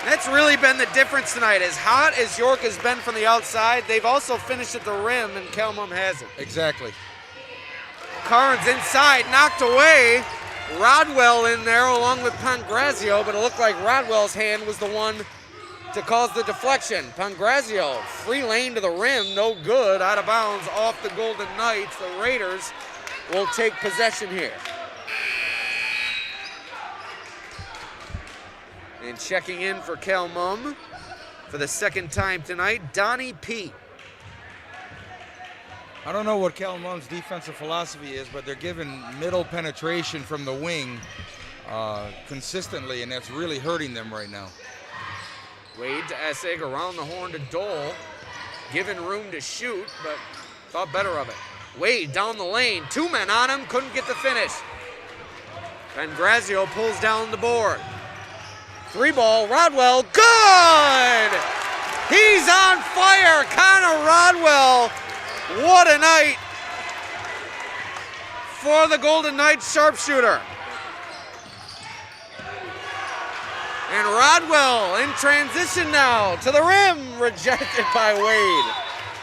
That's really been the difference tonight. As hot as York has been from the outside, they've also finished at the rim, and Kelmum hasn't. Exactly. Carnes inside, knocked away. Rodwell in there along with Pangrazio, but it looked like Rodwell's hand was the one to cause the deflection. Pangrazio, free lane to the rim, no good, out of bounds off the Golden Knights. The Raiders will take possession here. And checking in for Kelmum for the second time tonight, Donnie P. I don't know what Kelmum's defensive philosophy is, but they're giving middle penetration from the wing consistently, and that's really hurting them right now. Wade to Essig, around the horn to Dole, given room to shoot, but thought better of it. Wade down the lane, 2 men on him, couldn't get the finish. Pangrazio pulls down the board. 3-ball, Rodwell, good! He's on fire, Connor Rodwell. What a night for the Golden Knights sharpshooter. And Rodwell in transition now to the rim, rejected by Wade.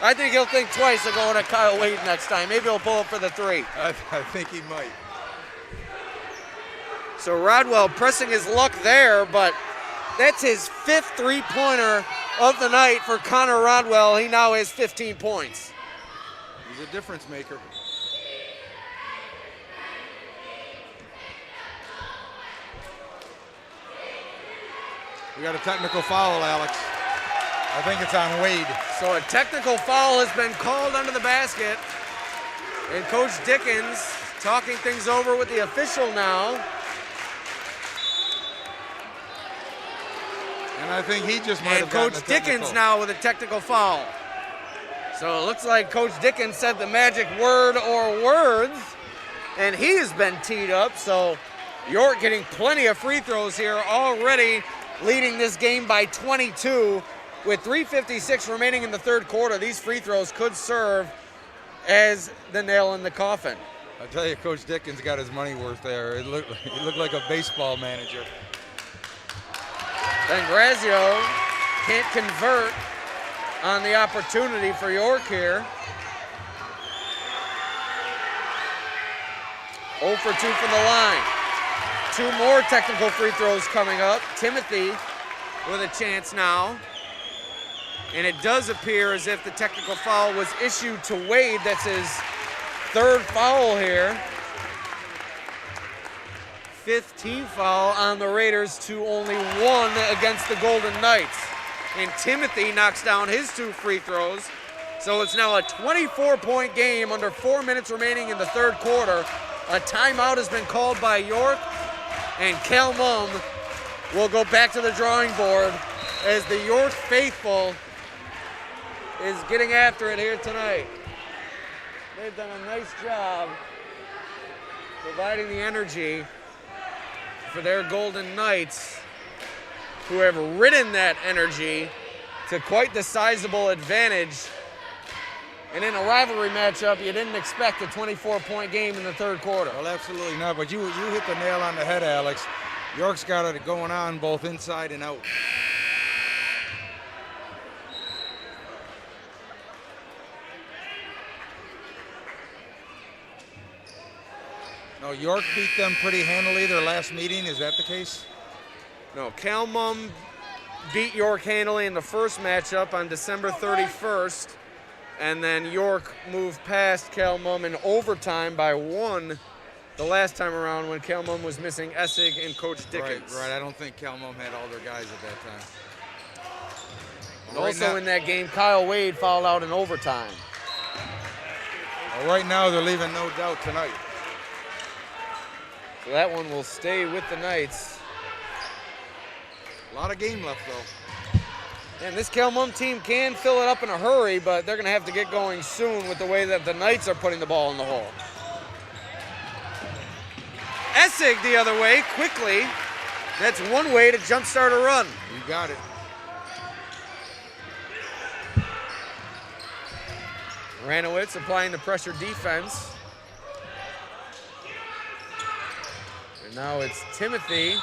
I think he'll think twice of going to Kyle Wade next time. Maybe he'll pull up for the 3. I think he might. So Rodwell pressing his luck there, but that's his 5th three-pointer of the night for Connor Rodwell. He now has 15 points. He's a difference maker. We got a technical foul, Alex. I think it's on Wade. So a technical foul has been called under the basket. And Coach Dickens talking things over with the official now. And I think he just might And have gotten Coach a technical. Dickens now with a technical foul. So it looks like Coach Dickens said the magic word or words, and he has been teed up. So York getting plenty of free throws here, already leading this game by 22. With 3:56 remaining in the third quarter, these free throws could serve as the nail in the coffin. I tell you, Coach Dickens got his money worth there. He looked like a baseball manager. Pangrazio can't convert on the opportunity for York here. 0 for 2 from the line. 2 more technical free throws coming up. Timothy with a chance now. And it does appear as if the technical foul was issued to Wade. That's his 3rd foul here. 5th team foul on the Raiders to only 1 against the Golden Knights. And Timothy knocks down his 2 free throws. So it's now a 24-point game under 4 minutes remaining in the third quarter. A timeout has been called by York, and Kelmum will go back to the drawing board as the York faithful is getting after it here tonight. They've done a nice job providing the energy for their Golden Knights who have ridden that energy to quite the sizable advantage. And in a rivalry matchup, you didn't expect a 24-point game in the third quarter. Well, absolutely not, but you hit the nail on the head, Alex. York's got it going on both inside and out. No, York beat them pretty handily their last meeting. Is that the case? No, Calmum beat York handily in the first matchup on December 31st, and then York moved past Calmum in overtime by 1 the last time around when Calmum was missing Essig and Coach Dickens. Right. I don't think Calmum had all their guys at that time. And also in that game, Kyle Wade fouled out in overtime. Well, right now they're leaving no doubt tonight. So that one will stay with the Knights. A lot of game left, though. And this Calmum team can fill it up in a hurry, but they're going to have to get going soon with the way that the Knights are putting the ball in the hole. Essig the other way, quickly. That's one way to jumpstart a run. You got it. Ranowitz applying the pressure defense. And now it's Timothy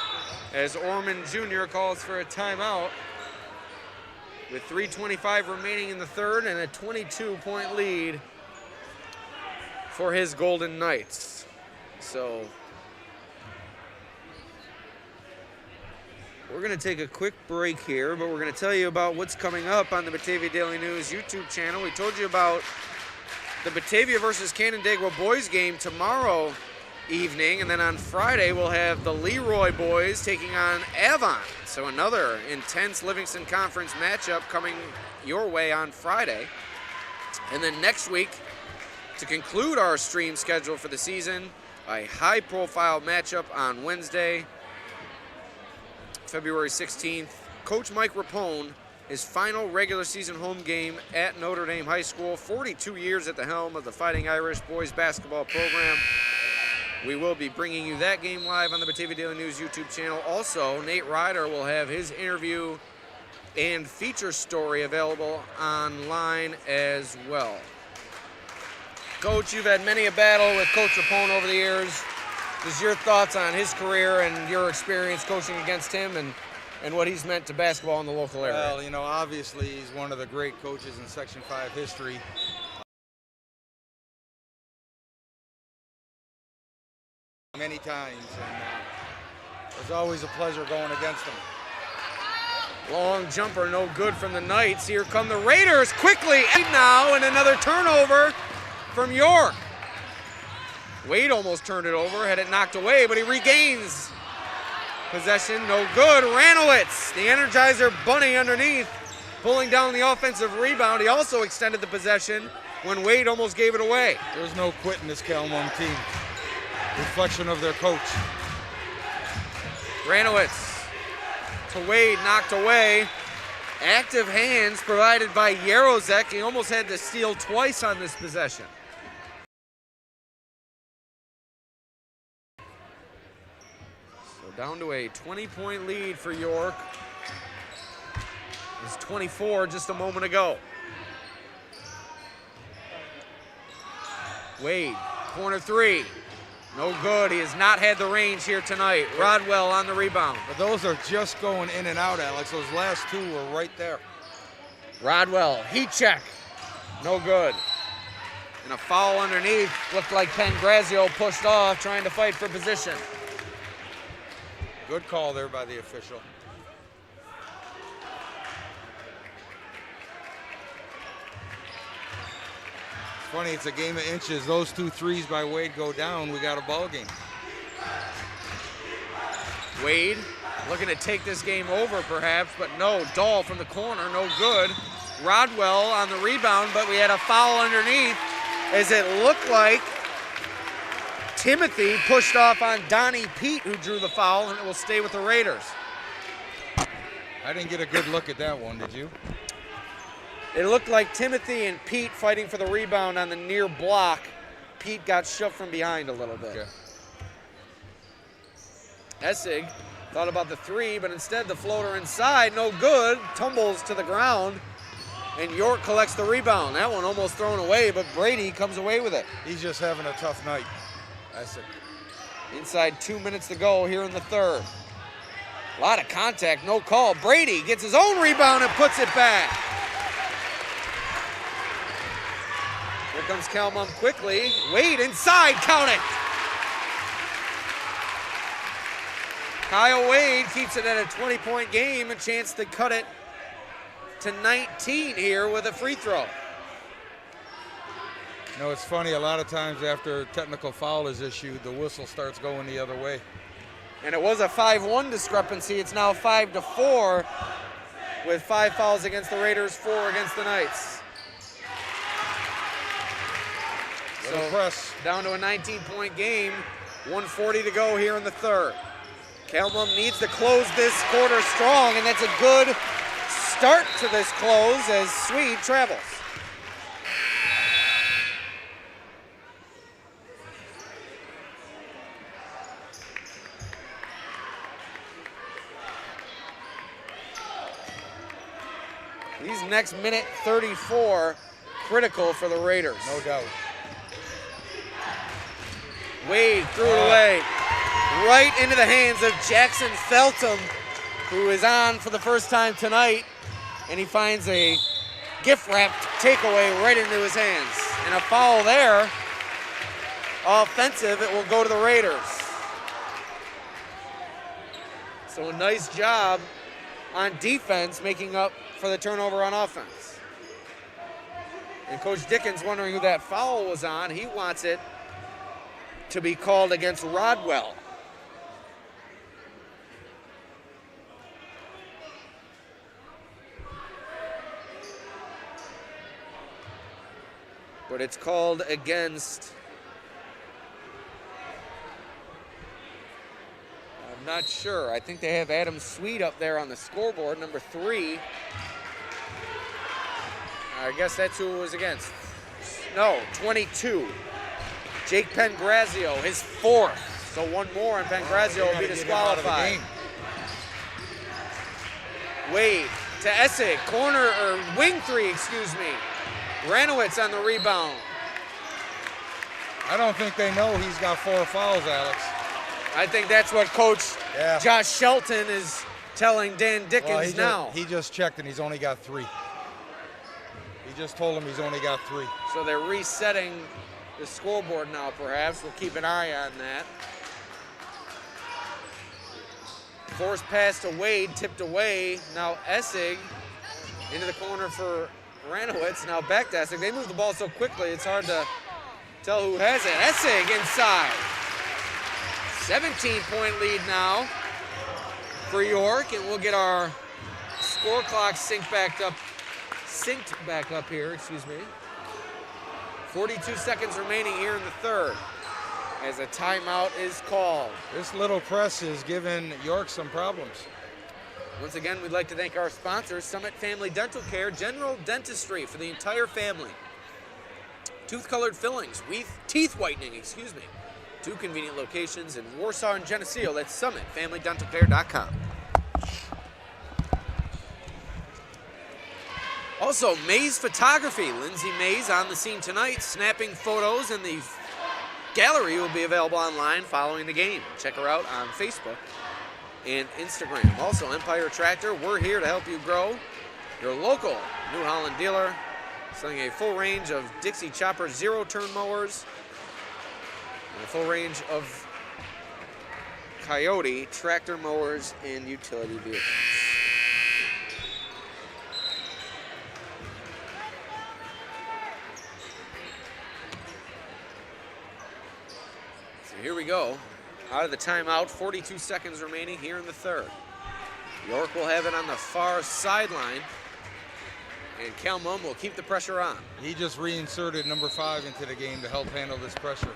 as Orman Jr. calls for a timeout with 3:25 remaining in the third and a 22-point lead for his Golden Knights. So we're going to take a quick break here, but we're going to tell you about what's coming up on the Batavia Daily News YouTube channel. We told you about the Batavia versus Canandaigua boys game tomorrow evening, and then on Friday we'll have the Leroy boys taking on Avon. So another intense Livingston Conference matchup coming your way on Friday. And then next week, to conclude our stream schedule for the season, a high-profile matchup on Wednesday, February 16th. Coach Mike Rapone, his final regular season home game at Notre Dame High School, 42 years at the helm of the Fighting Irish boys basketball program. We will be bringing you that game live on the Batavia Daily News YouTube channel. Also, Nate Ryder will have his interview and feature story available online as well. Coach, you've had many a battle with Coach Rapone over the years. Just your thoughts on his career and your experience coaching against him and what he's meant to basketball in the local area. Well, you know, obviously he's one of the great coaches in Section 5 history. Many times, and it was always a pleasure going against him. Long jumper, no good from the Knights. Here come the Raiders quickly now, and another turnover from York. Wade almost turned it over, had it knocked away, but he regains possession. No good. Ranowitz, the Energizer bunny underneath, pulling down the offensive rebound. He also extended the possession when Wade almost gave it away. There's no quitting this Calmon team. Reflection of their coach. Ranowitz to Wade, knocked away. Active hands provided by Yarozek. He almost had to steal twice on this possession. So down to a 20-point lead for York. It was 24 just a moment ago. Wade, corner three. No good. He has not had the range here tonight. Rodwell on the rebound. But those are just going in and out, Alex. Those last two were right there. Rodwell, heat check. No good. And a foul underneath. Looked like Pangrazio pushed off, trying to fight for position. Good call there by the official. Funny, it's a game of inches. Those 2 threes by Wade go down. We got a ball game. Wade looking to take this game over perhaps, but no. Dahl from the corner, no good. Rodwell on the rebound, but we had a foul underneath as it looked like Timothy pushed off on Donnie Pete, who drew the foul, and it will stay with the Raiders. I didn't get a good look at that one, did you? It looked like Timothy and Pete fighting for the rebound on the near block. Pete got shoved from behind a little bit. Okay. Essig Thought about the three, but instead the floater inside, no good, tumbles to the ground, and York collects the rebound. That one almost thrown away, but Brady comes away with it. He's just having a tough night. That's it. Inside 2 minutes to go here in the third. A lot of contact, no call. Brady gets his own rebound and puts it back. Here comes Calmon quickly. Wade inside, count it. Kyle Wade keeps it at a 20-point game, a chance to cut it to 19 here with a free throw. You know, it's funny, a lot of times after a technical foul is issued, the whistle starts going the other way. And it was a 5-1 discrepancy. It's now 5-4 with 5 fouls against the Raiders, 4 against the Knights. So press. Down to a 19-point game, 1:40 to go here in the third. Calmon needs to close this quarter strong, and that's a good start to this close as Swede travels. These next minute 34 critical for the Raiders. No doubt. Wade threw it away. Right into the hands of Jackson Feltham, who is on for the first time tonight, and he finds a gift-wrapped takeaway right into his hands. And a foul there, offensive, it will go to the Raiders. So a nice job on defense, making up for the turnover on offense. And Coach Dickens wondering who that foul was on. He wants it to be called against Rodwell. But it's called against, I'm not sure. I think they have Adam Sweet up there on the scoreboard, number 3. I guess that's who it was against. No, 22. Jake Pangrazio, his 4th. So one more and Pangrazio will be disqualified. Wade to Essig, corner, or wing 3, excuse me. Ranowitz on the rebound. I don't think they know he's got 4 fouls, Alex. I think that's what Coach Josh Shelton is telling Dan Dickens now. He just checked and he's only got 3. He just told him he's only got 3. So they're resetting the scoreboard now, perhaps. We'll keep an eye on that. Forced pass to Wade, tipped away. Now Essig into the corner for Ranowitz. Now back to Essig. They move the ball so quickly, it's hard to tell who has it. Essig inside. 17-point lead now for York, and we'll get our score clock synced back up here, excuse me. 42 seconds remaining here in the third as a timeout is called. This little press is giving York some problems. Once again, we'd like to thank our sponsors, Summit Family Dental Care, general dentistry for the entire family. Tooth-colored fillings, teeth whitening, excuse me. 2 convenient locations in Warsaw and Geneseo. That's summitfamilydentalcare.com. Also, Mays Photography. Lindsay Mays on the scene tonight, snapping photos, and the gallery will be available online following the game. Check her out on Facebook and Instagram. Also, Empire Tractor, we're here to help you grow. Your local New Holland dealer, selling a full range of Dixie Chopper zero-turn mowers, and a full range of Coyote tractor mowers and utility vehicles. So here we go. Out of the timeout, 42 seconds remaining here in the third. York will have it on the far sideline, and Calmon will keep the pressure on. He just reinserted number 5 into the game to help handle this pressure.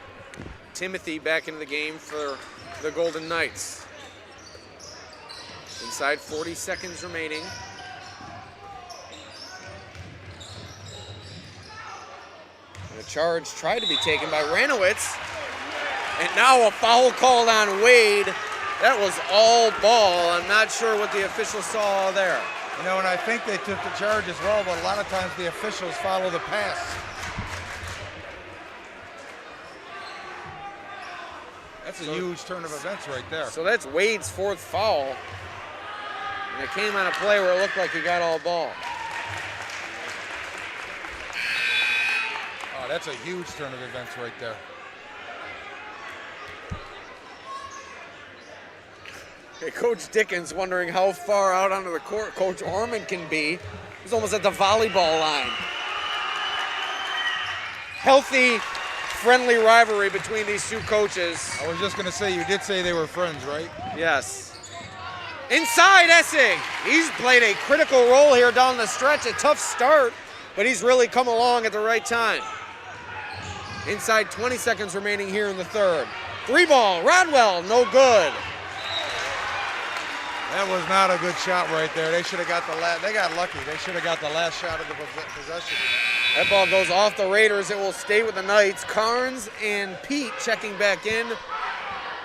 Timothy back into the game for the Golden Knights. Inside 40 seconds remaining. And a charge tried to be taken by Ranowitz. And now a foul called on Wade That was all ball. I'm not sure what the officials saw there. You know, and I think they took the charge as well, but a lot of times the officials follow the pass. That's a huge turn of events right there. So that's Wade's 4th foul. And it came on a play where it looked like he got all ball. Oh, that's a huge turn of events right there. Okay, Coach Dickens wondering how far out onto the court Coach Orman can be. He's almost at the volleyball line. Healthy, friendly rivalry between these two coaches. I was just going to say, you did say they were friends, right? Yes. Inside Essig. He's played a critical role here down the stretch. A tough start, but he's really come along at the right time. Inside 20 seconds remaining here in the third. 3-ball, Rodwell, no good. That was not a good shot right there. They should have got the last. They got lucky. They should have got the last shot of the possession. That ball goes off the Raiders. It will stay with the Knights. Carnes and Pete checking back in.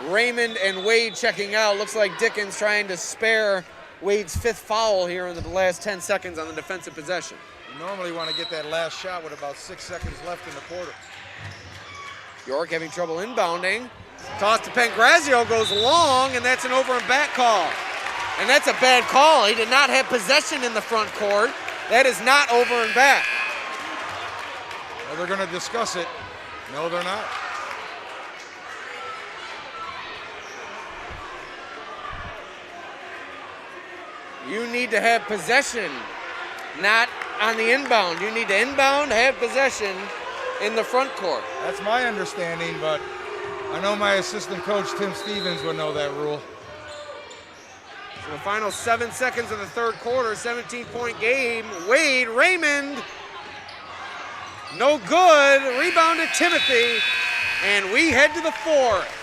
Raymond and Wade checking out. Looks like Dickens trying to spare Wade's 5th foul here in the last 10 seconds on the defensive possession. You normally want to get that last shot with about 6 seconds left in the quarter. York having trouble inbounding. Toss to Pangrazio goes long, and that's an over and back call. And that's a bad call. He did not have possession in the front court. That is not over and back. Well, they're going to discuss it. No, they're not. You need to have possession, not on the inbound. You need to inbound, have possession in the front court. That's my understanding, but I know my assistant coach, Tim Stevens, would know that rule. So the final 7 seconds of the third quarter, 17-point game. Wade, Raymond, no good. Rebounded Timothy, and we head to the fourth.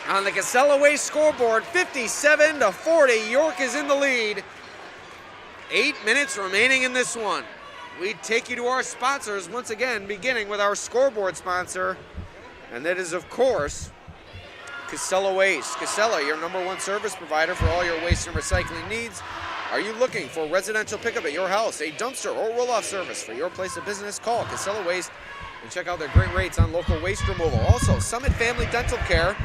On the Casella Way scoreboard, 57-40, York is in the lead. 8 minutes remaining in this one. We take you to our sponsors once again, beginning with our scoreboard sponsor, and that is, of course, Casella Waste. Casella, your #1 service provider for all your waste and recycling needs. Are you looking for residential pickup at your house, a dumpster or roll-off service for your place of business? Call Casella Waste and check out their great rates on local waste removal. Also, Summit Family Dental Care.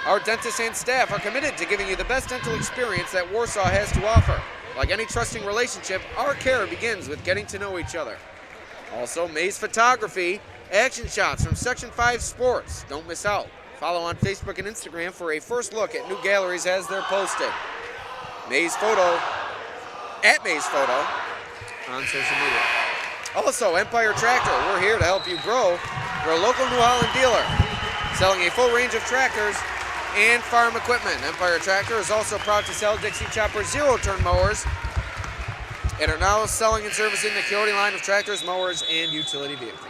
Our dentists and staff are committed to giving you the best dental experience that Warsaw has to offer. Like any trusting relationship, our care begins with getting to know each other. Also, Maze Photography, action shots from Section 5 Sports. Don't miss out. Follow on Facebook and Instagram for a first look at new galleries as they're posted. Maze Photo, at Maze Photo on social media. Also, Empire Tractor, we're here to help you grow. We're a local New Holland dealer, selling a full range of tractors and farm equipment. Empire Tractor is also proud to sell Dixie Chopper zero-turn mowers and are now selling and servicing the Coyote line of tractors, mowers, and utility vehicles.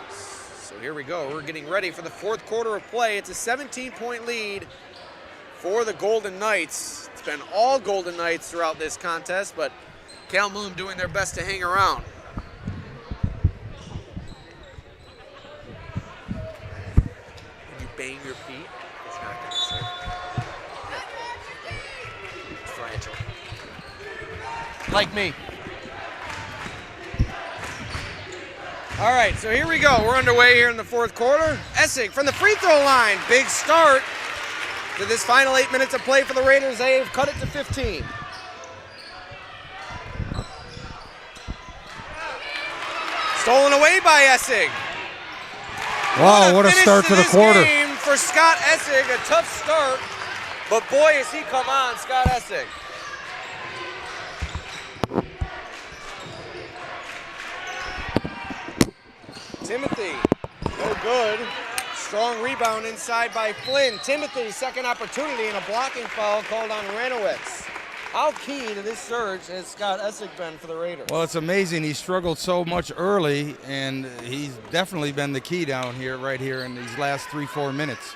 So here we go. We're getting ready for the fourth quarter of play. It's a 17-point lead for the Golden Knights. It's been all Golden Knights throughout this contest, but Calhoun doing their best to hang around. When you bang your feet, it's not going to serve. It's fragile. Like me. All right, so here we go. We're underway here in the fourth quarter. Essig from the free throw line. Big start to this final 8 minutes of play for the Raiders. They've cut it to 15. Stolen away by Essig. Wow, what a start to the quarter. Game for Scott Essig, a tough start, but boy, has he come on, Scott Essig. Timothy, no good. Strong rebound inside by Flynn. Timothy, second opportunity, and a blocking foul called on Ranowitz. How key to this surge has Scott Essig been for the Raiders? Well, it's amazing. He struggled so much early, and he's definitely been the key down here, right here in these last 3-4 minutes.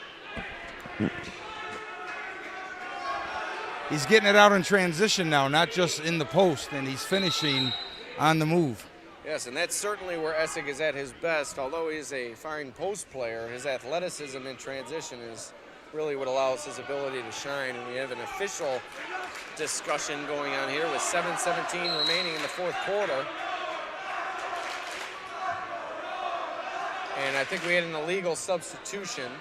He's getting it out in transition now, not just in the post, and he's finishing on the move. Yes, and that's certainly where Essig is at his best. Although he's a fine post player, his athleticism in transition is really would allow us his ability to shine. And we have an official discussion going on here with 7:17 remaining in the fourth quarter. And I think we had an illegal substitution.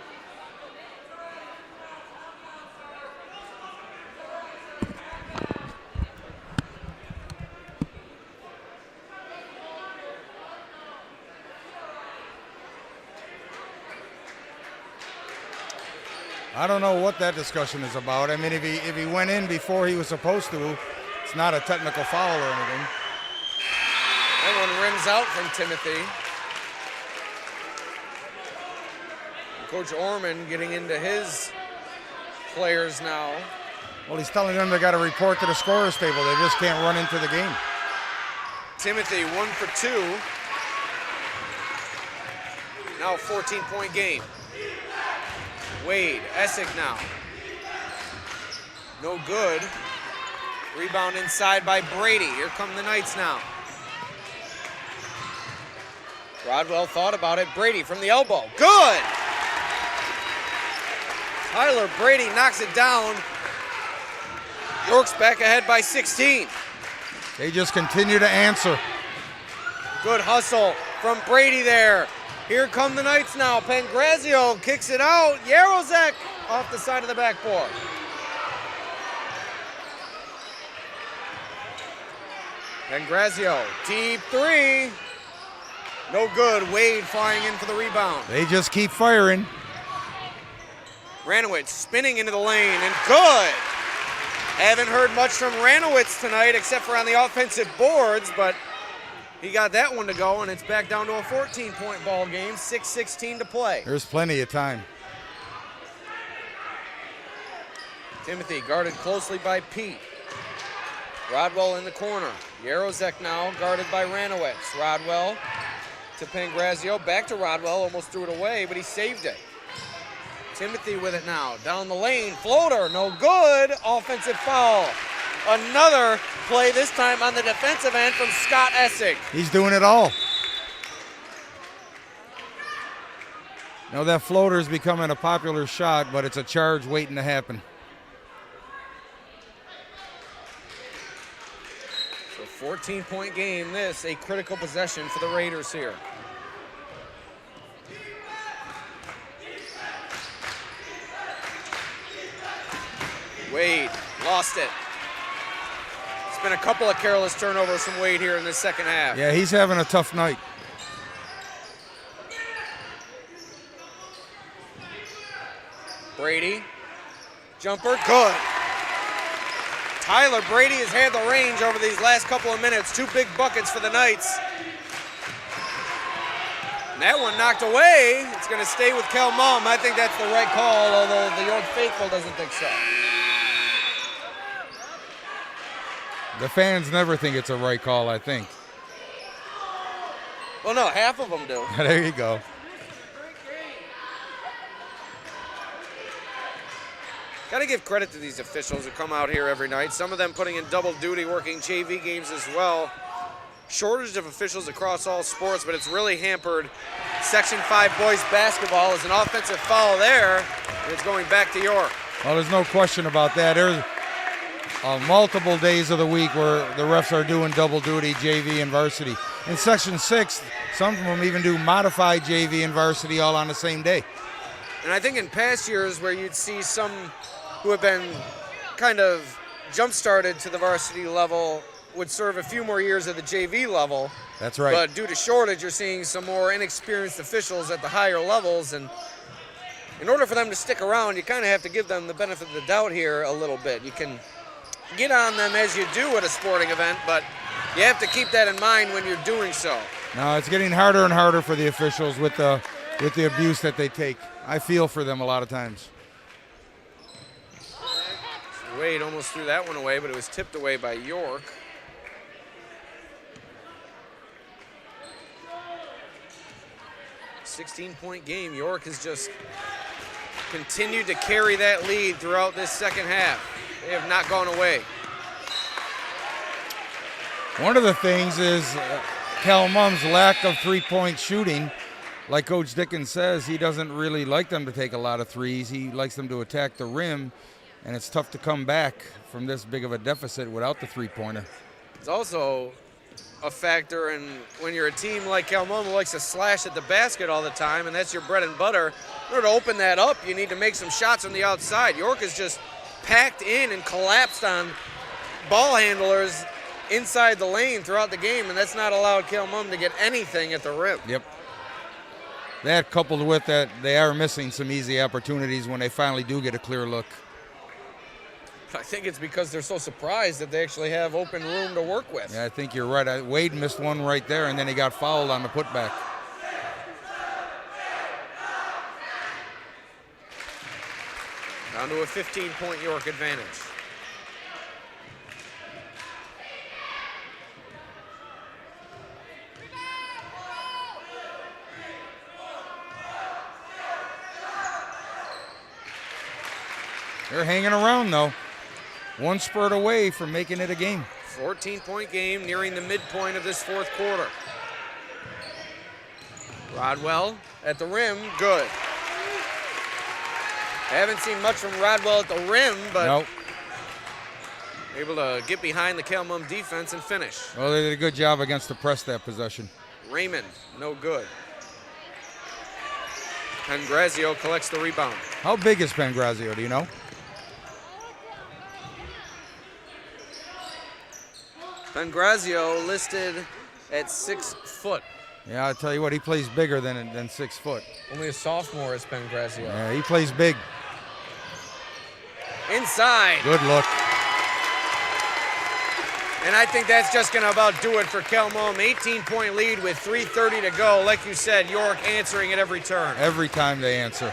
I don't know what that discussion is about. I mean, if he went in before he was supposed to, it's not a technical foul or anything. That one rims out from Timothy. Coach Orman getting into his players now. Well, he's telling them they got to report to the scorer's table. They just can't run into the game. Timothy 1 for 2. Now a 14-point game. Wade, Essig now. No good. Rebound inside by Brady. Here come the Knights now. Rodwell thought about it. Brady from the elbow. Good! Tyler Brady knocks it down. York's back ahead by 16. They just continue to answer. Good hustle from Brady there. Here come the Knights now. Pangrazio kicks it out. Yarozek off the side of the backboard. Pangrazio, deep three. No good. Wade flying in for the rebound. They just keep firing. Ranowitz spinning into the lane and good. Haven't heard much from Ranowitz tonight except for on the offensive boards, but he got that one to go, and it's back down to a 14-point ball game, 6:16 to play. There's plenty of time. Timothy guarded closely by Pete. Rodwell in the corner. Yarozek now guarded by Ranowitz. Rodwell to Pangrazio, back to Rodwell, almost threw it away, but he saved it. Timothy with it now, down the lane, floater, no good, offensive foul. Another play, this time on the defensive end from Scott Essig. He's doing it all. Now that floater is becoming a popular shot, but it's a charge waiting to happen. So 14-point game, this, a critical possession for the Raiders here. Wade lost it. It's been a couple of careless turnovers from Wade here in the second half. Yeah, he's having a tough night. Brady, jumper, good. Tyler Brady has had the range over these last couple of minutes. 2 big buckets for the Knights. And that one knocked away. It's going to stay with Kel Mum. I think that's the right call, although the York faithful doesn't think so. The fans never think it's a right call, I think. Well, no, half of them do. There you go. Got to give credit to these officials who come out here every night. Some of them putting in double duty, working JV games as well. Shortage of officials across all sports, but it's really hampered Section 5 boys basketball. As an offensive foul there, and it's going back to York. Well, there's no question about that. There's multiple days of the week where the refs are doing double duty, JV and varsity. In Section 6, some of them even do modified JV and varsity all on the same day. And I think in past years where you'd see some who have been kind of jump-started to the varsity level would serve a few more years at the JV level. That's right. But due to shortage, you're seeing some more inexperienced officials at the higher levels. And in order for them to stick around, you kind of have to give them the benefit of the doubt here a little bit. You can get on them as you do at a sporting event, but you have to keep that in mind when you're doing so. Now it's getting harder and harder for the officials with the abuse that they take. I feel for them a lot of times. Wade almost threw that one away, but it was tipped away by York. .16-point game. York has just continued to carry that lead throughout this second half. They have not gone away. One of the things is Cal Mum's lack of three-point shooting. like Coach Dickens says, he doesn't really like them to take a lot of threes. He likes them to attack the rim, and it's tough to come back from this big of a deficit without the three-pointer. It's also a factor in when you're a team like Calmon who likes to slash at the basket all the time, and that's your bread and butter. In order to open that up, you need to make some shots on the outside. York is just packed in and collapsed on ball handlers inside the lane throughout the game, and that's not allowed Calmon to get anything at the rim. Yep. That coupled with that, they are missing some easy opportunities when they finally do get a clear look. I think it's because they're so surprised that they actually have open room to work with. Yeah, I think you're right. Wade missed one right there, and then he got fouled on the putback. Down to a 15-point York advantage. They're hanging around, though. One spurt away from making it a game. 14-point game nearing the midpoint of this fourth quarter. Rodwell at the rim, good. Haven't seen much from Rodwell at the rim, but nope. Able to get behind the Calmon defense and finish. Well, they did a good job against the press that possession. Raymond, no good. Pangrazio collects the rebound. How big is Pangrazio, do you know? Pangrazio listed at 6 foot. Yeah, I'll tell you what, he plays bigger than 6 foot. Only a sophomore is Pangrazio. Yeah, he plays big. Inside. Good look. And I think that's just going to about do it for Calmon. 18-point lead with 3:30 to go. Like you said, York answering at every turn. Every time they answer.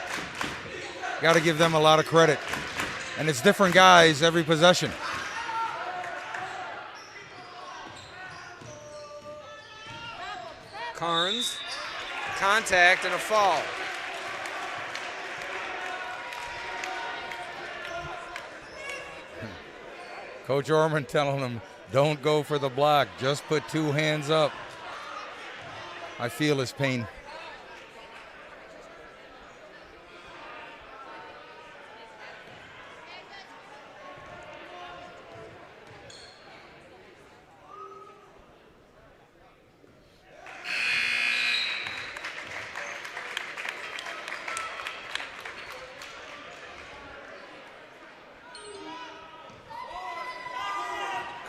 Got to give them a lot of credit. And it's different guys every possession. Carnes, contact and a foul. Coach Orman telling them, don't go for the block, just put 2 hands up. I feel his pain.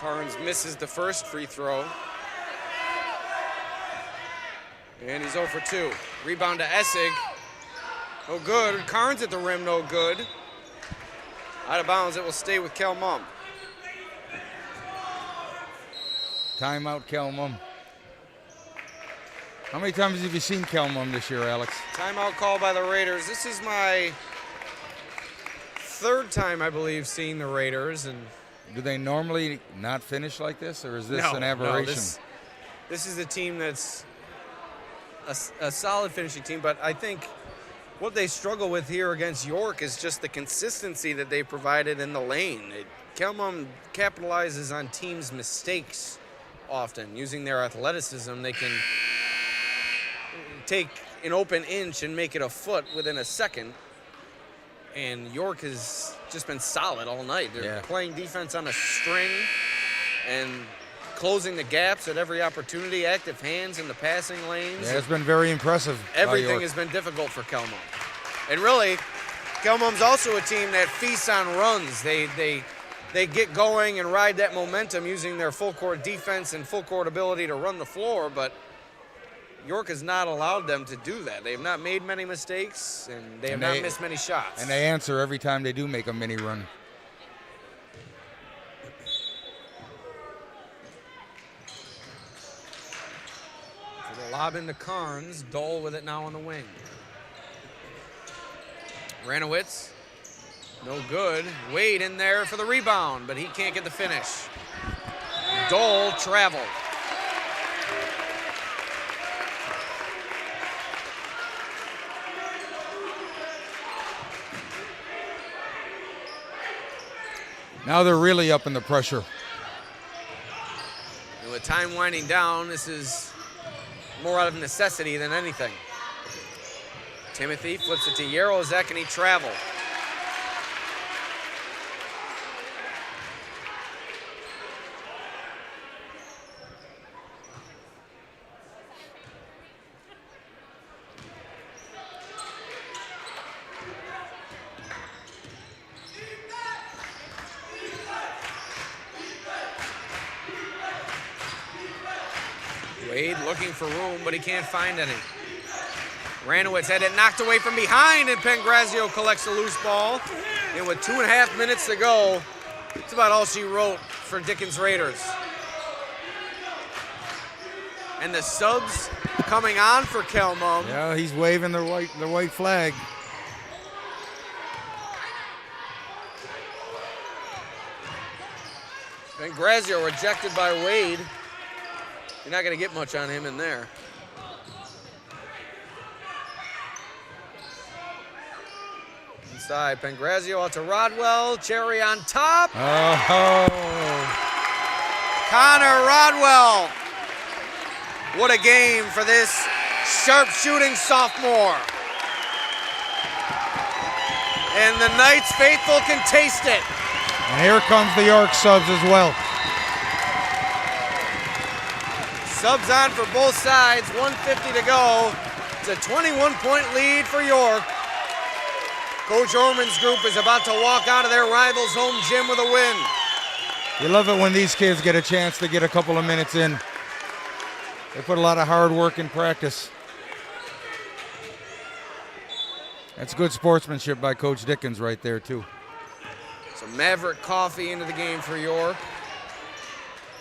Carnes misses the first free throw. And he's 0 for 2. Rebound to Essig. No good. Carnes at the rim, no good. Out of bounds, it will stay with Calmon. Timeout, Calmon. How many times have you seen Calmon this year, Alex? Timeout call by the Raiders. This is my 3rd time, I believe, seeing the Raiders. And do they normally not finish like this, or is this an aberration? No, this is a team that's a solid finishing team, but I think what they struggle with here against York is just the consistency that they provided in the lane. Calmon capitalizes on teams' mistakes often. Using their athleticism, they can take an open inch and make it a foot within a second. And York has just been solid all night. They're playing defense on a string and closing the gaps at every opportunity, active hands in the passing lanes. Yeah, it's been very impressive. Everything has been difficult for Calmon. And really, Calmon's also a team that feasts on runs. They get going and ride that momentum using their full court defense and full court ability to run the floor, but York has not allowed them to do that. They have not made many mistakes, and they have not missed many shots. And they answer every time they do make a mini run. So the lob into Carnes. Dole with it now on the wing. Ranowitz, no good. Wade in there for the rebound, but he can't get the finish. Dole traveled. Now they're really up in the pressure. And with time winding down, this is more out of necessity than anything. Timothy flips it to Yarozek, and he traveled. Wade looking for room, but he can't find any. Ranowitz had it knocked away from behind, and Pangrazio collects the loose ball. And with 2.5 minutes to go, it's about all she wrote for Dickens Raiders. And the subs coming on for Kelmum. Yeah, he's waving the white flag. Pangrazio rejected by Wade. You're not going to get much on him in there. Inside, Pangrazio out to Rodwell. Cherry on top. Oh. Connor Rodwell. What a game for this sharpshooting sophomore. And the Knights faithful can taste it. And here comes the York subs as well. Subs on for both sides, 1:50 to go. It's a 21-point lead for York. Coach Orman's group is about to walk out of their rival's home gym with a win. You love it when these kids get a chance to get a couple of minutes in. They put a lot of hard work in practice. That's good sportsmanship by Coach Dickens right there, too. So Maverick Coffey into the game for York.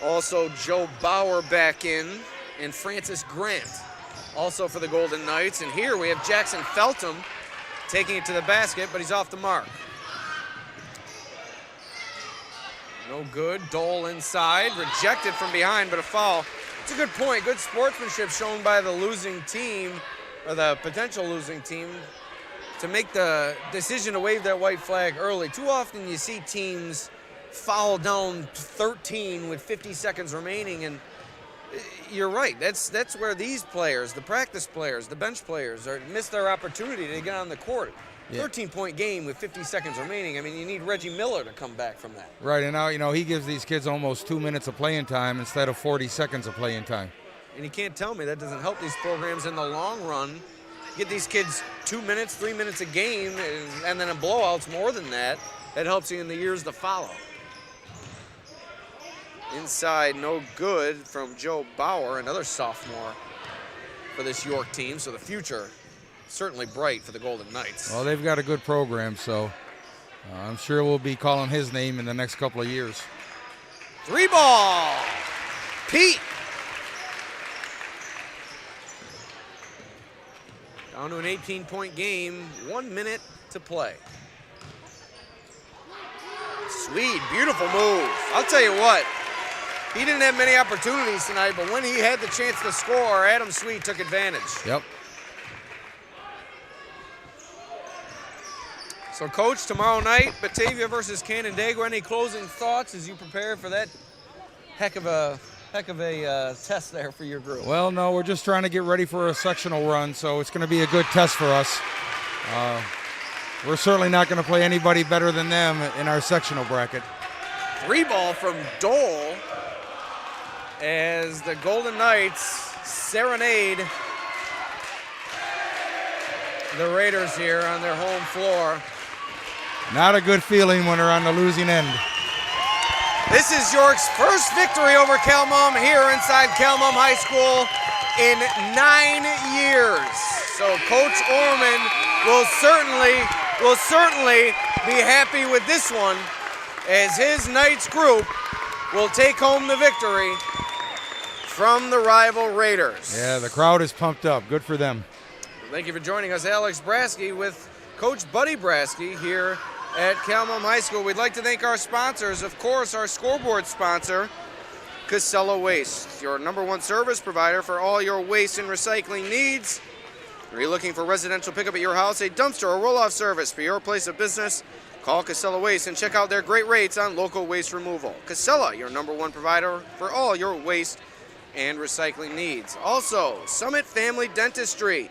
Also Joe Bauer back in, and Francis Grant also for the Golden Knights. And here we have Jackson Feltham taking it to the basket, but he's off the mark. No good. Dole inside, rejected from behind, but a foul. It's a good point. Good sportsmanship shown by the losing team, or the potential losing team, to make the decision to wave that white flag early. Too often you see teams foul down 13 with 50 seconds remaining, and you're right. That's where these players, the practice players, the bench players, miss their opportunity to get on the court. Yeah. 13-point game with 50 seconds remaining. I mean, you need Reggie Miller to come back from that. Right, and now, he gives these kids almost 2 minutes of playing time instead of 40 seconds of playing time. And you can't tell me that doesn't help these programs in the long run. Get these kids 2 minutes, 3 minutes a game, and then in blowouts more than that. That helps you in the years to follow. Inside, no good from Joe Bauer, another sophomore for this York team. So the future certainly bright for the Golden Knights. Well, they've got a good program, so I'm sure we'll be calling his name in the next couple of years. 3 ball. Pete. Down to an 18-point game, 1 minute to play. Swede, beautiful move. I'll tell you what, he didn't have many opportunities tonight, but when he had the chance to score, Adam Swede took advantage. Yep. So, Coach, tomorrow night, Batavia versus Canandaigua. Any closing thoughts as you prepare for that heck of a test there for your group? Well, no, we're just trying to get ready for a sectional run, so it's going to be a good test for us. We're certainly not going to play anybody better than them in our sectional bracket. 3 ball from Dole as the Golden Knights serenade the Raiders here on their home floor. Not a good feeling when they're on the losing end. This is York's first victory over Kelmum here inside Kelmum High School in 9 years. So Coach Orman will certainly be happy with this one, as his Knights group will take home the victory from the rival Raiders. Yeah, the crowd is pumped up. Good for them. Thank you for joining us, Alex Brasky, with Coach Buddy Brasky here at Kelmum High School. We'd like to thank our sponsors, of course, our scoreboard sponsor, Casella Waste, your #1 service provider for all your waste and recycling needs. Are you looking for residential pickup at your house, a dumpster or roll-off service for your place of business? Call Casella Waste and check out their great rates on local waste removal. Casella, your #1 provider for all your waste and recycling needs. Also, Summit Family Dentistry.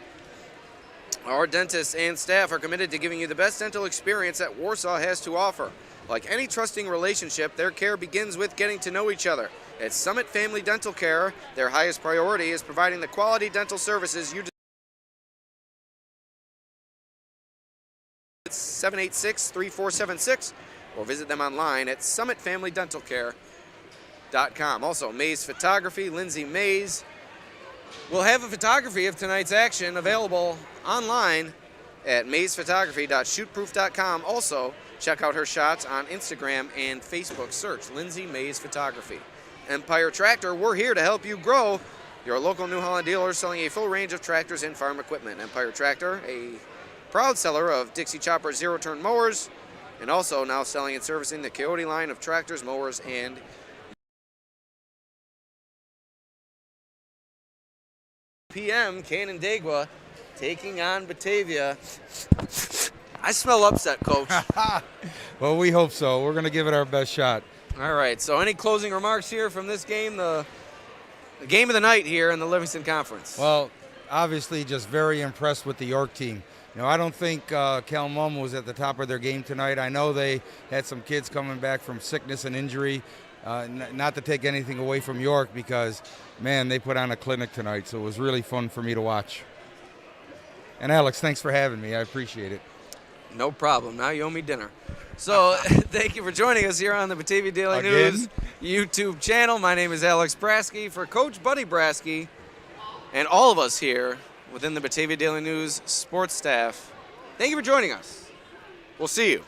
Our dentists and staff are committed to giving you the best dental experience that Warsaw has to offer. Like any trusting relationship, their care begins with getting to know each other. At Summit Family Dental Care, their highest priority is providing the quality dental services you deserve. 786-3476 or visit them online at summitfamilydentalcare.com. Also, Mays Photography, Lindsay Mays will have a photography of tonight's action available online at maysphotography.shootproof.com. Also, check out her shots on Instagram and Facebook. Search Lindsay Mays Photography. Empire Tractor, we're here to help you grow. Your local New Holland dealer selling a full range of tractors and farm equipment. Empire Tractor, a proud seller of Dixie Chopper zero-turn mowers, and also now selling and servicing the Coyote line of tractors, mowers, and PM Canandaigua taking on Batavia. I smell upset, Coach. Well, we hope so. We're going to give it our best shot. All right, so any closing remarks here from this game, the game of the night here in the Livingston Conference? Well, obviously just very impressed with the York team. You know, I don't think Calmum was at the top of their game tonight. I know they had some kids coming back from sickness and injury. Not to take anything away from York because, man, they put on a clinic tonight, so it was really fun for me to watch. And Alex, thanks for having me. I appreciate it. No problem. Now you owe me dinner. So thank you for joining us here on the Batavia Daily News YouTube channel. My name is Alex Brasky. For Coach Buddy Brasky and all of us here within the Batavia Daily News sports staff, thank you for joining us. We'll see you.